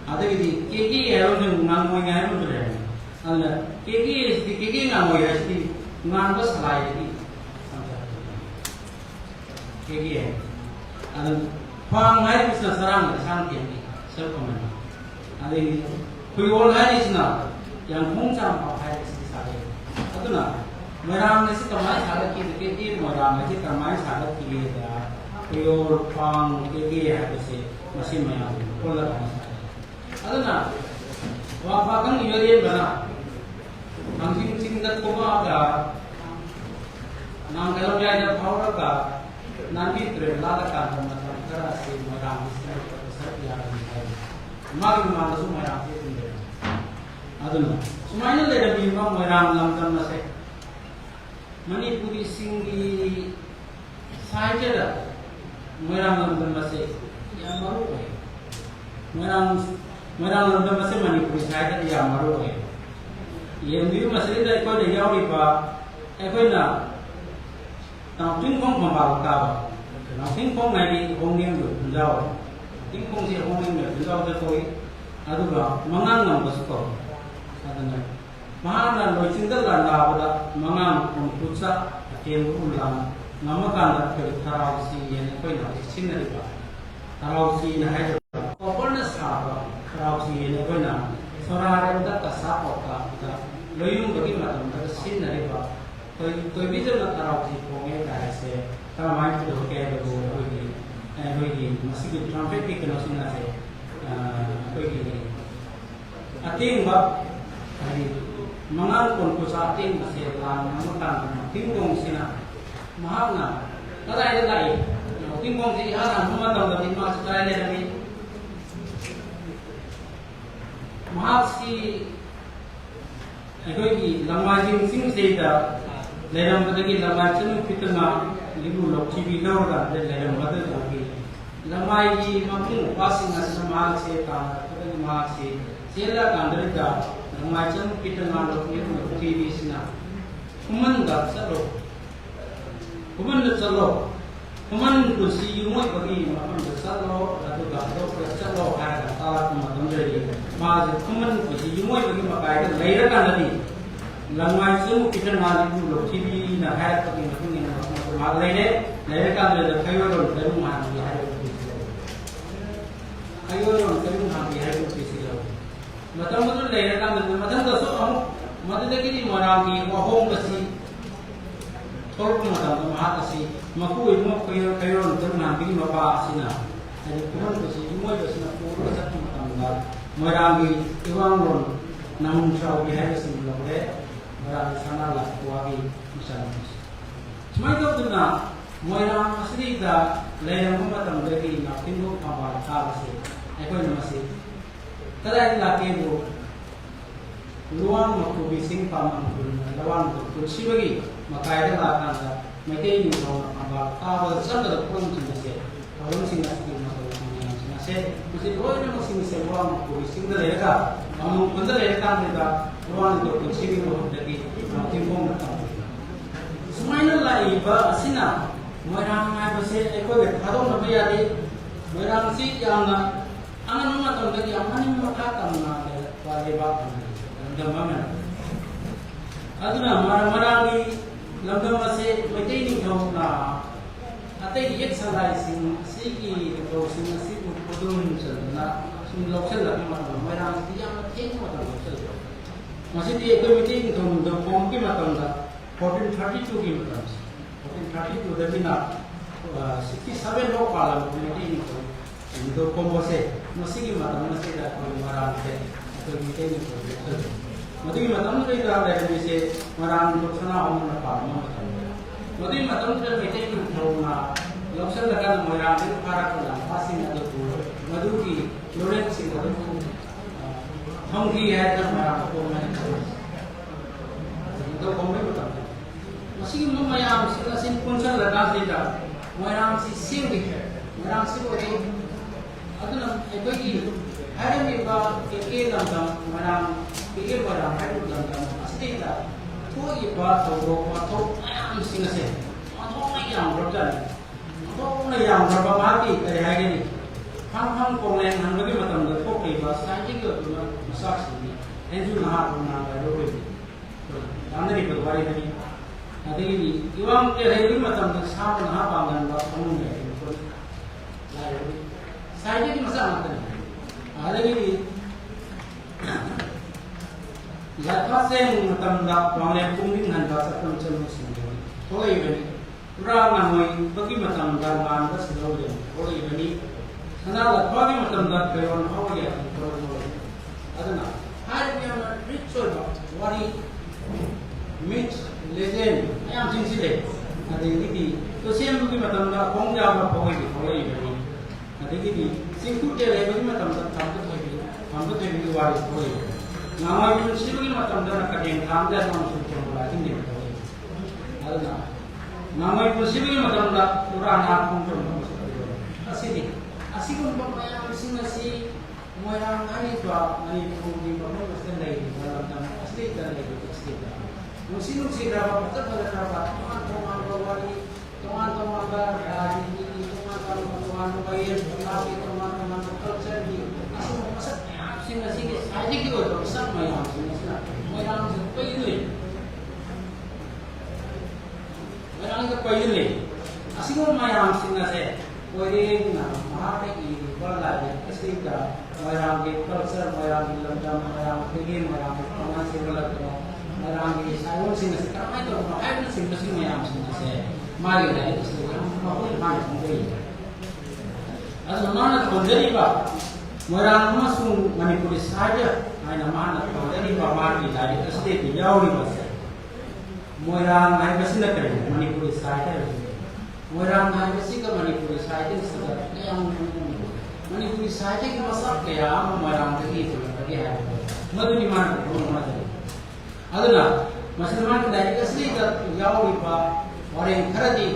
ada gitu kendi yang orang ngang mau ngai pun sudah ni ada kendi ngang mau ya sih ngang bos salai ni kendi ada Pang hari bisa serang sangat ini, sekomen. Ada ini, kuyol hari isna, yang mungkin pakai di sana. Itu na, merang nasi kamai sahaja kita merang nasi kamai sahaja kita. Kuyol pang kita hari masih mayang, pola kami. Itu na, wafakan ibadah mana? Hangsing singkat koba ada, nang kalau dia ada power ka, nanti terlalu kan. Kerasi merang seperti yang ini, makin mana semua merang itu. Aduh, semuanya leda bimbang merang dalam masa. Manipuri singgi saja dah, Moirang London Mase, Yamaru. Moirang London Mase Manipur side Yamaru. Yemu Mase that called the Yariba, Equina. Now, Ting Kong Mabaka. Now, Ting Kong may be only in the Ting Kong is only without the toy. Aduga, Mangan was called. Mahana Loisinda Landa, Mangan from Putsa, came Ulan, Namakanda, Tarausi, and Equina, Sinariba. Tarausi in Hyderabad. Openness Harbor, Tarausi in Equina, Sorara, the Sapoka, Loyum Bagimatan, the Sinariba. To visit the Tarausi for me, I say, Taramai to the care of and we must be trumpet taken us in a say. I think what Mangal Konkusatin was a land, Namakan, Tingong Sina, Mahana, but I like Tingong the Haran, Humata, the Master Diary. Mahasi, I go to Lamajin Sing Zeta, let them put the Lamajin Pitana, Libu, TV Lora, let them mother of me. Lamai Mamu passing as a Mahasi, Mahasi, Sela Kandrita. Macam kita ngalor itu TV sina, kuman dah selo, kuman kursi umai bagi macam selo atau dah selo ada talat macam jadi, macam kuman kursi umai bagi macam lain kan tadi, langmai semua kita ngalor itu TV nak hayat bagi macam lain kan jadi kayu orang mana hayat Matang lain kan matang tu so matang lagi ni orang ni wahong kasi tolong matang mahat kasi maku ibu kayu tu nampi mapa sina jadi kurang kasi ibu itu sina kurang satu matang orang ni iwang lon namun jauh dia kasi boleh orang sana lah kuagi misalnya cuma itu tu na orang asli dah lain matang lagi nak tinggal apa kasi aku ni masih Tadi lagi itu luang waktu bising pamang luang waktu sibagi maka ada lakukan mereka ini orang apa kalau sedang pun sih kalau sih nasi nasi mesti orang yang masih luang waktu bising mereka kamu benar mereka mereka luang waktu sibagi orang jadi tim pun mereka semuanya lah iba asina mereka apa sih ekor kalau nabi ada mereka sih yang Angan rumah tahun tadi, angan ini makatan na wajib apa? Gambaran. Aduna marah-marah ni lamdam masih macam ini kau na. Atai dia salah sigi atau si putun na lokal lagi macam marah dia macam macam lokal. Masih dia meeting tu dah form ke macam dah 1432 ke macam. 1432 dah bina 67 log pada meeting tu. Itu komposisi, masih gimana masih ada orang atau kita ini betul. Masih gimana kita ada di orang untuk sana orang apa macam. Masih gimana kita ini tahu na, lokal dekat orang itu para orang pasti ada tu. Maduki, Lawrence itu, Hongki ada orang apa macam. Itu komposisi betul. Masih gimana yang sih punca dekat kita, orang sih sih orang sih boleh. Aduna ekoi hari ni ba keke dalam mana keke barang hari dalam asli dah tu iba tu atau ayam singa se atau ayam berjalan atau ayam berapa mati dari hari ni ham komen ham lagi macam tu kok iba saja ke tu masak sini enju nah baru ni anda ni berwari ni nanti ni iwang ke hari ni macam tu sama nah pangan buat kamu ni lalu saya ni masalah macam ni. Ada ni, lepas saya mengetambah orang kumbing dan bahasa pencernaan sendiri. Kalau ini, orang namai bagi macam dalam bahasa Indonesia. Kalau ini, kenal bagi macam dalam peron awal ya. Ada nak, hari ni orang ritual wari, meet legend, ayam cincin. Ada ini, tu saya bagi macam dalam kongjam apa ini. Kalau ini. Jadi singkut dia lagi macam tampil tu waris boleh. Nama itu sih macam mana kerja tampil macam macam ni boleh. Ada nama itu sih macam mana kurang aku pun asini asigum pamaya sing asi moirang ani ba ani pudi ba mo sen dai dalam tam asli dan lagi asli da musim sira ba ta pada ba teman wali teman ba dari teman bayar tapi teman culture di asu masak sing asi ke aja ki ba masak moirang sing moirang payun moirang ke payun asigum moirang sing ase Wairing na mahal ini berlari ketika orang di culture, orang di lembam, orang di orang di pengawas orang di sayur sini sekarang itu orang sini sini yang sini saya mari dari itu sekarang mau mana mungkin. Asal mana kondisi pak, orang masuk Manipur saja, mana mana kondisi pak mari dari SD jauh di mana. Orang naik mesin kerja Manipur saja. Orang Malaysia ke Manipur saja sebenarnya yang Manipur saja kita masak kaya orang begitu lagi ada. Madu di mana pun ada. Adanya masyarakat dari asli itu jauh di bawah orang kerja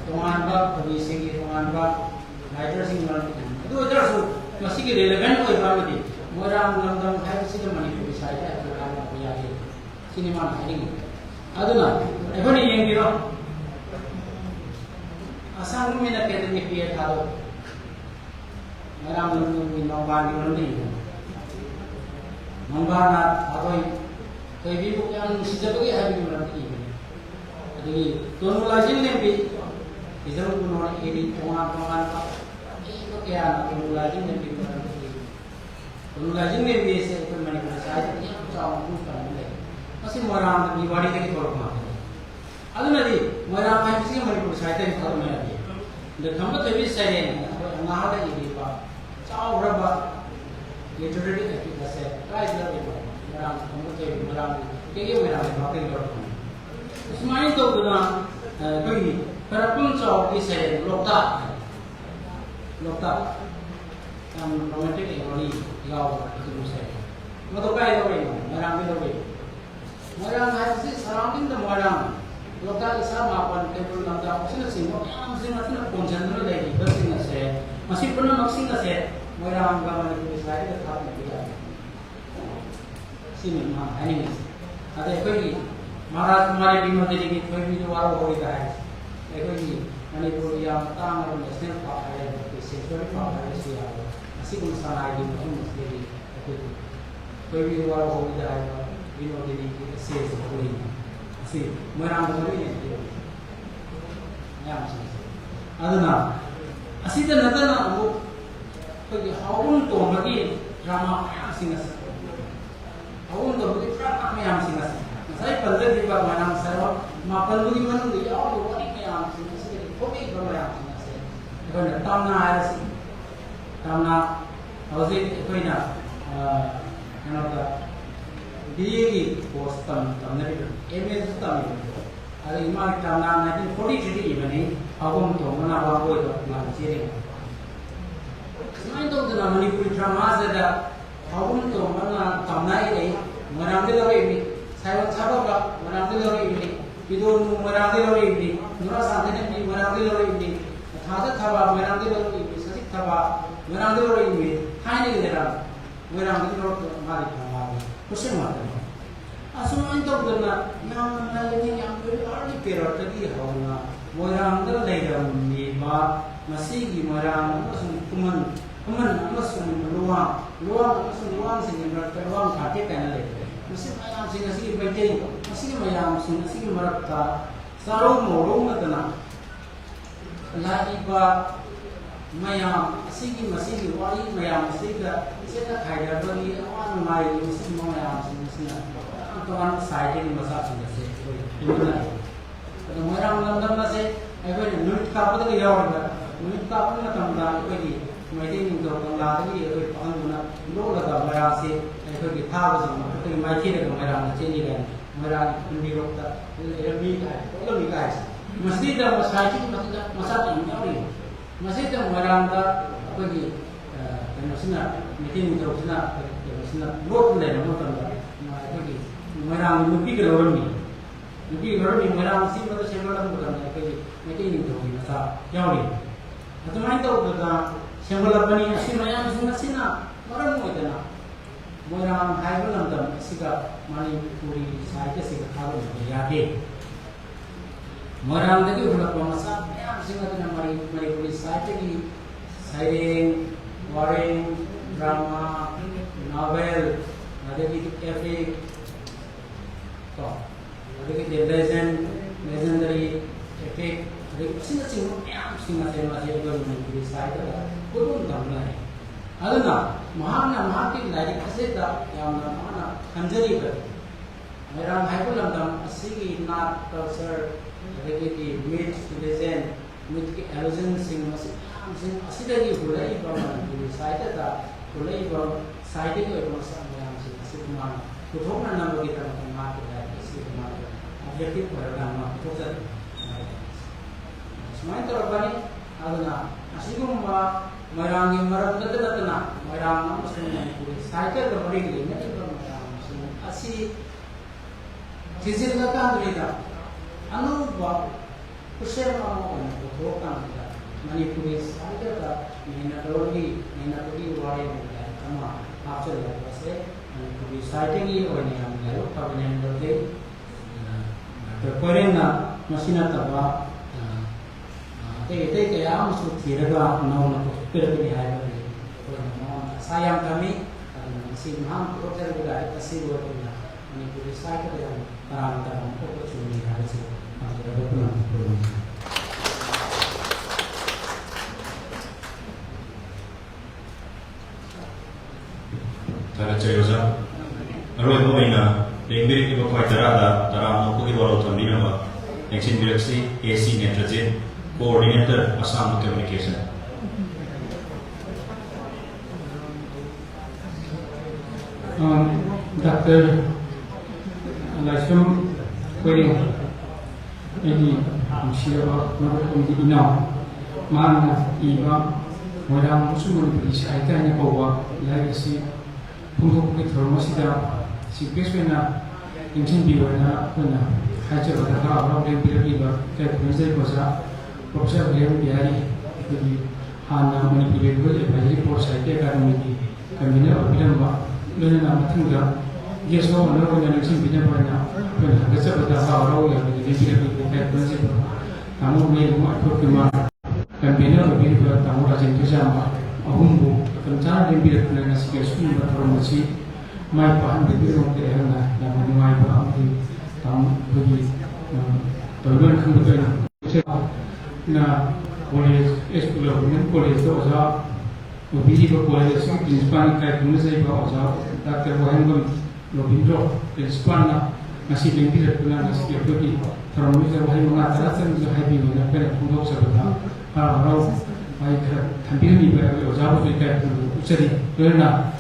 tuan bab polisi tuan bab writer sing itu terus masih relevan kok berarti. Orang dalam Malaysia ke Manipur saja itu ada punya sini mana ini. Adanya apa ni yang dia asal mina kete ni piye tharo maram lu nomba ni ni nomba na agoi koi bi bu yang sijabe ge habi mun ti adi tonu lajin ne bi izaru kuno iri tona tona ka ko kya tonu lajin ne bi mun ti tonu lajin ne bi se ko mani ka sa ya cha mu ka ne masih maram ni wadi ke tolok ma aduna di maram ai sih mani ko sa ta ni tharo me the number of is saying nahada idipa chaw raba literally ekita se try the maram number ke maram ke maram bakin dot usmai to guna koi parapun chaw ki se lokta romantic economy yaw itu se mato kai do maram do maram has surrounding the maram lokal isa mapan tebul nanda sina sino sina sina konsentrasi lagi bersina se masih pernah maksina se moirang gambar itu saya tetap tidak sini mah ini ada koi marat mari bima jadi koi video waro koi dah koi Manipur yang tang orang nasional pakai sektor pakai siapa masih kumsana lagi mungkin mesti koi video waro koi dah video jadi sih seperti si moirang kami ni yang sih adana asita natana amu pergi haun to bagi drama singas haun to bagi drama yang singas saya pandai di bawah mana saya makan bagi mana dia awak bagi yang singas ini kopi drama yang singas itu tamna ada sih tamna awak itu ina yang apa dia post tamna itu email itu tamna ada imam tamna 1943 ini agam tu mana bawa itu mana ciri selain itu dengan Manipur drama ada agam tu mana tamna ini mana ambil lagi ini saya cakap mana ambil lagi ini itu mana ambil lagi ini nura santai ini mana ambil lagi ini thada thaba mana ambil lagi ini sasik thaba mana ambil lagi ini hai ni kita mana ambil lagi mari mari pusing mati asal itu benar yang lainnya yang berarti periode tadi hawana moirang dah lehram ni ba masih di moirang masih kuman masih luang sehingga berarti luang kaki kan leh masih mayang sehingga berjaya masih mayang sehingga mereka sarung morong na lagi ba mayang masih wali mayang sehingga kaya bagi awan mai masih mayang sehingga tuan saya ini masa sudah itu lah. Kalau orang dalam masa, apa ni nulit kapal tu jauh dah. Nulit kapal ni kamera apa ni? Macam ni tu kamera ni apa pangguna. Dua dah berasa apa ni tahu semua. Tapi macam ni kamera macam ni kan. Kamera ni rokta. Ini kalau ni guys. Mesti dah masa itu masa ini ni. Mesti dah orang dah apa ni? Maksudnya macam ni tu maksudnya buat ni nama kamera. Apa ni? Merang nubi keluar ni merang si pada saya malam bukan apa ni ini tu masa jauh ni ꯑꯗꯨꯃꯥꯏꯅ ꯇꯧꯗꯅ ꯁꯦꯝꯒꯠꯂꯛꯄꯅꯤ ꯑꯁꯤ ꯃꯌꯥꯝꯁꯤꯡ ꯑꯁꯤꯅ ꯃꯔꯝ ꯑꯣꯏꯗꯅ ꯃꯣꯏꯔꯥꯡ ꯍꯥꯏꯕ ꯂꯝꯗꯝ ꯑꯁꯤꯒ ꯃꯅꯤꯄꯨꯔꯤ ꯁꯥꯍꯤꯇ꯭ꯌꯁꯤꯒ ꯊꯥꯒꯠꯅꯕ ꯌꯥꯗꯦ ꯃꯣꯏꯔꯥꯡꯗꯒꯤ ꯎꯠꯂꯛꯄ ꯃꯆꯥ ꯃꯌꯥꯝꯁꯤꯡ ꯑꯗꯨꯅ ꯃꯅꯤꯄꯨꯔꯤ ꯁꯥꯍꯤꯇ꯭ꯌꯒꯤ ꯁꯩꯔꯦꯡ ꯋꯥꯔꯦꯡ drama novel, epic, legendary, epic, Citing a Kuthona number of market objective for a Smiter of Bunny, Adana, Asigumba, Marangi Maratana, Marang, cited the Marini, Asi Tizil the Kandrida, Anuba, Kushema, Kutokan, Manipuri, cited the Minadori, Warrior. After that, to be citing you when you have covenant of the Perena, Machina Taba, take a arms to Tiraga, known to Pirate Highway. Siam Kami, and Simham, Proter, the sea water, and you could recite around the opportunity after the Tarachayosa, Arroyo Moina, the Ingrid Quaiterada, Taramo, Pukiwalotamina, Exin Direccy, AC Nitrogen, Coordinator, Assam Communication. Dr. Lasham Query, Eddie, Shira, Ina, Mana, Eva, Madame Musuman, I can over legacy. Pungkuk Masida, Sikiswena, Intin Biwana, Hatcher of the Harbour, River, Wednesday was up, Professor William Biari, Hana manipulated by reports I take Academy, Camino of Vilamba, Luna Matunga, yes, no, no, and it's in Vilamba, when the rest of the Harbour, the Wednesday, Amu made my Pokemon, Camino of Vilva, Tamura Zentuzama, Ahumbu. Tentara yang bila kena nasihat sumber promosi, mai paham betul orang terhena, yang mai paham di tahun bagi tahun kemudian. Na boleh sekolah pun boleh tu asal, lebih juga boleh sekolah principal kai pun saya bawa asal, Dr. Wahengam lebih jauh principal na nasi lebih bila nasihat bagi promosi Wahengam antara sen happy mana pernah pun sebab harau baik tampil ni jauh dekat ucari kerana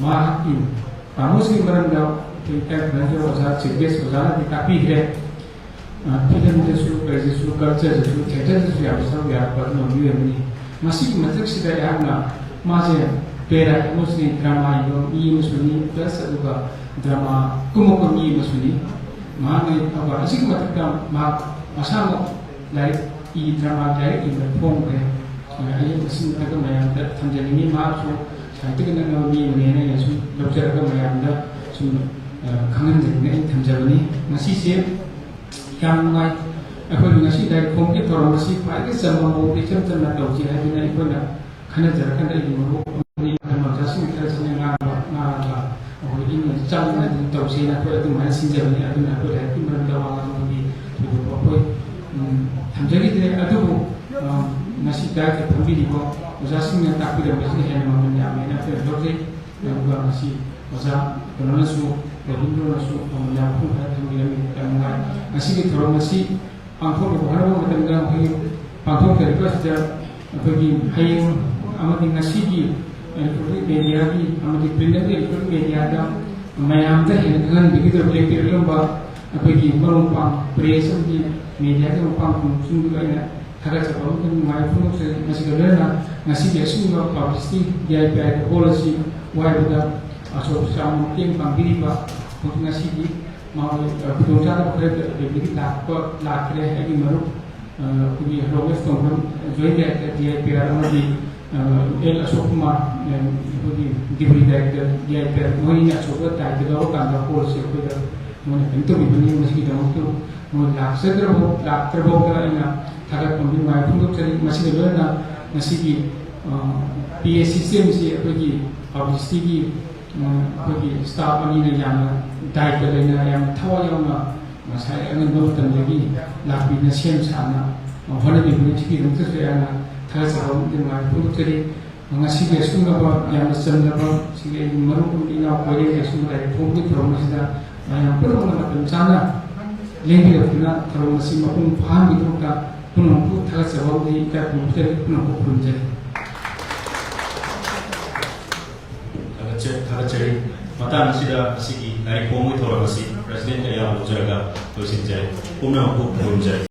makin kamu sih beranda dekat dengan jauh cerdas jauh tapi he tidak sesuatu sesuatu culture sesuatu cerita sesuatu apa sahaja apa tu ni masih macam sih dah yang masih pera muslim drama ini muslim plus juga drama kumukumi muslim mana apa asik macam masa like I drama dari in the form ke, ayat mesin kita mayam dah thamjani ni maaf so, saya tu kena nabi ni ni so, doktor kita mayam dah so, kangen jadi thamjani masih sih, yang mai, aku masih dari form kita orang masih pakai sama mau macam nak tahu sih, hari ni aku nak kena jadikan dari dulu, ni kalau jasa kita senang ngah, oh ini macam nak tahu sih, aku itu masih jadi aku nak berhati berdakwah lagi, itu apa? Jadi dia aduh masih dah tapi di bawah usahanya tapi dah masih hanya mempunyai mana dokter yang juga masih usaha kerana su berhindu nasu menyambung hati yang masih di terus masih pangkor berharap macam dalam hidup pangkor kerja saja bagi hayang amat nasi di media di amat pindah di media ada mayam dah dengan begitu boleh lomba bagi merumpang presiden di media itu merupakan sumber lainnya. Harga sebab itu maupun masih kerana nasi dia semua publicity dia bayar polisi wajib dah asal sama mungkin panggilan bah untuk nasi di mau kedudukan kerja diberi tak lagi lagi malu ꯑꯩꯈꯣꯏꯒꯤ ꯔꯣꯕꯦꯁ ꯇꯣꯡꯐꯝ join director DIPR ꯑꯃꯗꯤ L ꯑꯁꯣꯛ ꯀꯨꯃꯥꯔ ꯑꯩꯈꯣꯏꯒꯤ deputy director DIPR ꯃꯣꯏꯅ ꯑꯆꯧꯕ ꯗꯥꯏꯇ ꯂꯧꯔꯀꯥꯟꯗ ꯍꯣꯜꯁꯦ ꯑꯩꯈꯣꯏꯗ ꯃꯣꯏꯅ ꯀꯩꯅꯣ ꯇꯧꯕꯤꯕꯅꯤ ꯃꯁꯤꯒꯤꯗꯃꯛꯇ ꯃꯣꯏ ꯂꯥꯛꯇ꯭ꯔꯐꯥꯎꯗ ꯑꯩꯅ ꯊꯥꯒꯠꯄ ꯅꯨꯡꯉꯥꯏꯕ ꯐꯣꯡꯗꯣꯛꯆꯔꯤ ꯃꯁꯤꯒ ꯂꯣꯏꯅꯅ ꯉꯁꯤꯒꯤ PA ꯁꯤꯁꯇꯦꯝꯁꯤ ꯑꯩꯈꯣꯏꯒꯤ ꯄꯕ꯭ꯂꯤꯁꯤꯇꯤꯒꯤ ꯑꯩꯈꯣꯏꯒꯤ ꯁ꯭ꯇꯥꯐ ꯑꯅꯤꯅ ꯌꯥꯝꯅ ꯗꯥꯏꯇ ꯂꯩꯅ ꯌꯥꯝꯅ ꯊꯋꯥꯏ ꯌꯥꯎꯅ ꯉꯁꯥꯏ ꯑꯉꯟꯕ ꯃꯇꯝꯗꯒꯤ ꯂꯥꯛꯄꯤꯅ ꯁꯦꯝ ꯁꯥꯅ ꯍꯣꯠꯅꯕꯤꯕꯅꯤ ꯁꯤꯒꯤꯗꯃꯛꯇꯁꯨ ꯑꯩꯅ ꯊꯥꯒꯠꯆꯕ ꯅꯨꯡꯉꯥꯏꯕ ꯐꯣꯡꯗꯣꯛꯆꯔꯤ ꯉꯁꯤꯒꯤ ꯑꯁꯤꯒꯨꯝꯂꯕ ꯌꯥꯝꯅ ꯆꯝꯂꯕ ꯁꯤꯒꯤ ꯑꯩꯒꯤ ꯃꯔꯨꯞ ꯏꯅꯥꯎ ꯀꯣꯏꯔꯦꯡꯒꯤ ꯑꯁꯤꯒꯨꯝꯕ ꯂꯥꯏꯔꯤꯛ ꯐꯣꯡꯕꯒꯤ ꯊꯧꯔꯝ ꯑꯁꯤꯗ ꯃꯌꯥꯝ ꯄꯨꯝꯅꯃꯛꯅ ꯃꯇꯝ ꯆꯥꯅ ꯂꯦꯡꯕꯤꯔꯛꯇꯨꯅ ꯊꯧꯔꯝ ꯑꯁꯤ ꯃꯄꯨꯡ ꯐꯥꯍꯟꯕꯒꯤꯗꯃꯛꯇ ꯄꯨꯝꯅꯃꯛꯄꯨ ꯊꯥꯒꯠꯆꯕ ꯑꯃꯗꯤ ꯏꯀꯥꯏ ꯈꯨꯝꯅꯖꯔꯤ ꯄꯨꯝꯅꯃꯛꯄꯨ ꯈꯨꯔꯨꯝꯖꯔꯤ ꯊꯥꯒꯠꯆꯔꯤ ꯃꯇꯥꯡ ꯑꯁꯤꯗ ꯑꯁꯤꯒꯤ ꯂꯥꯏꯔꯤꯛ ꯐꯣꯡꯕꯒꯤ ꯊꯧꯔꯝ ꯑꯁꯤ ꯄ꯭ꯔꯁꯤꯗꯦꯟꯠ ꯀꯌꯥ ꯂꯧꯖꯔꯒ ꯂꯣꯏꯁꯤꯟꯖꯔꯤ ꯄꯨꯝꯅꯃꯛꯄꯨ ꯈꯨꯔꯨꯝꯖꯔꯤ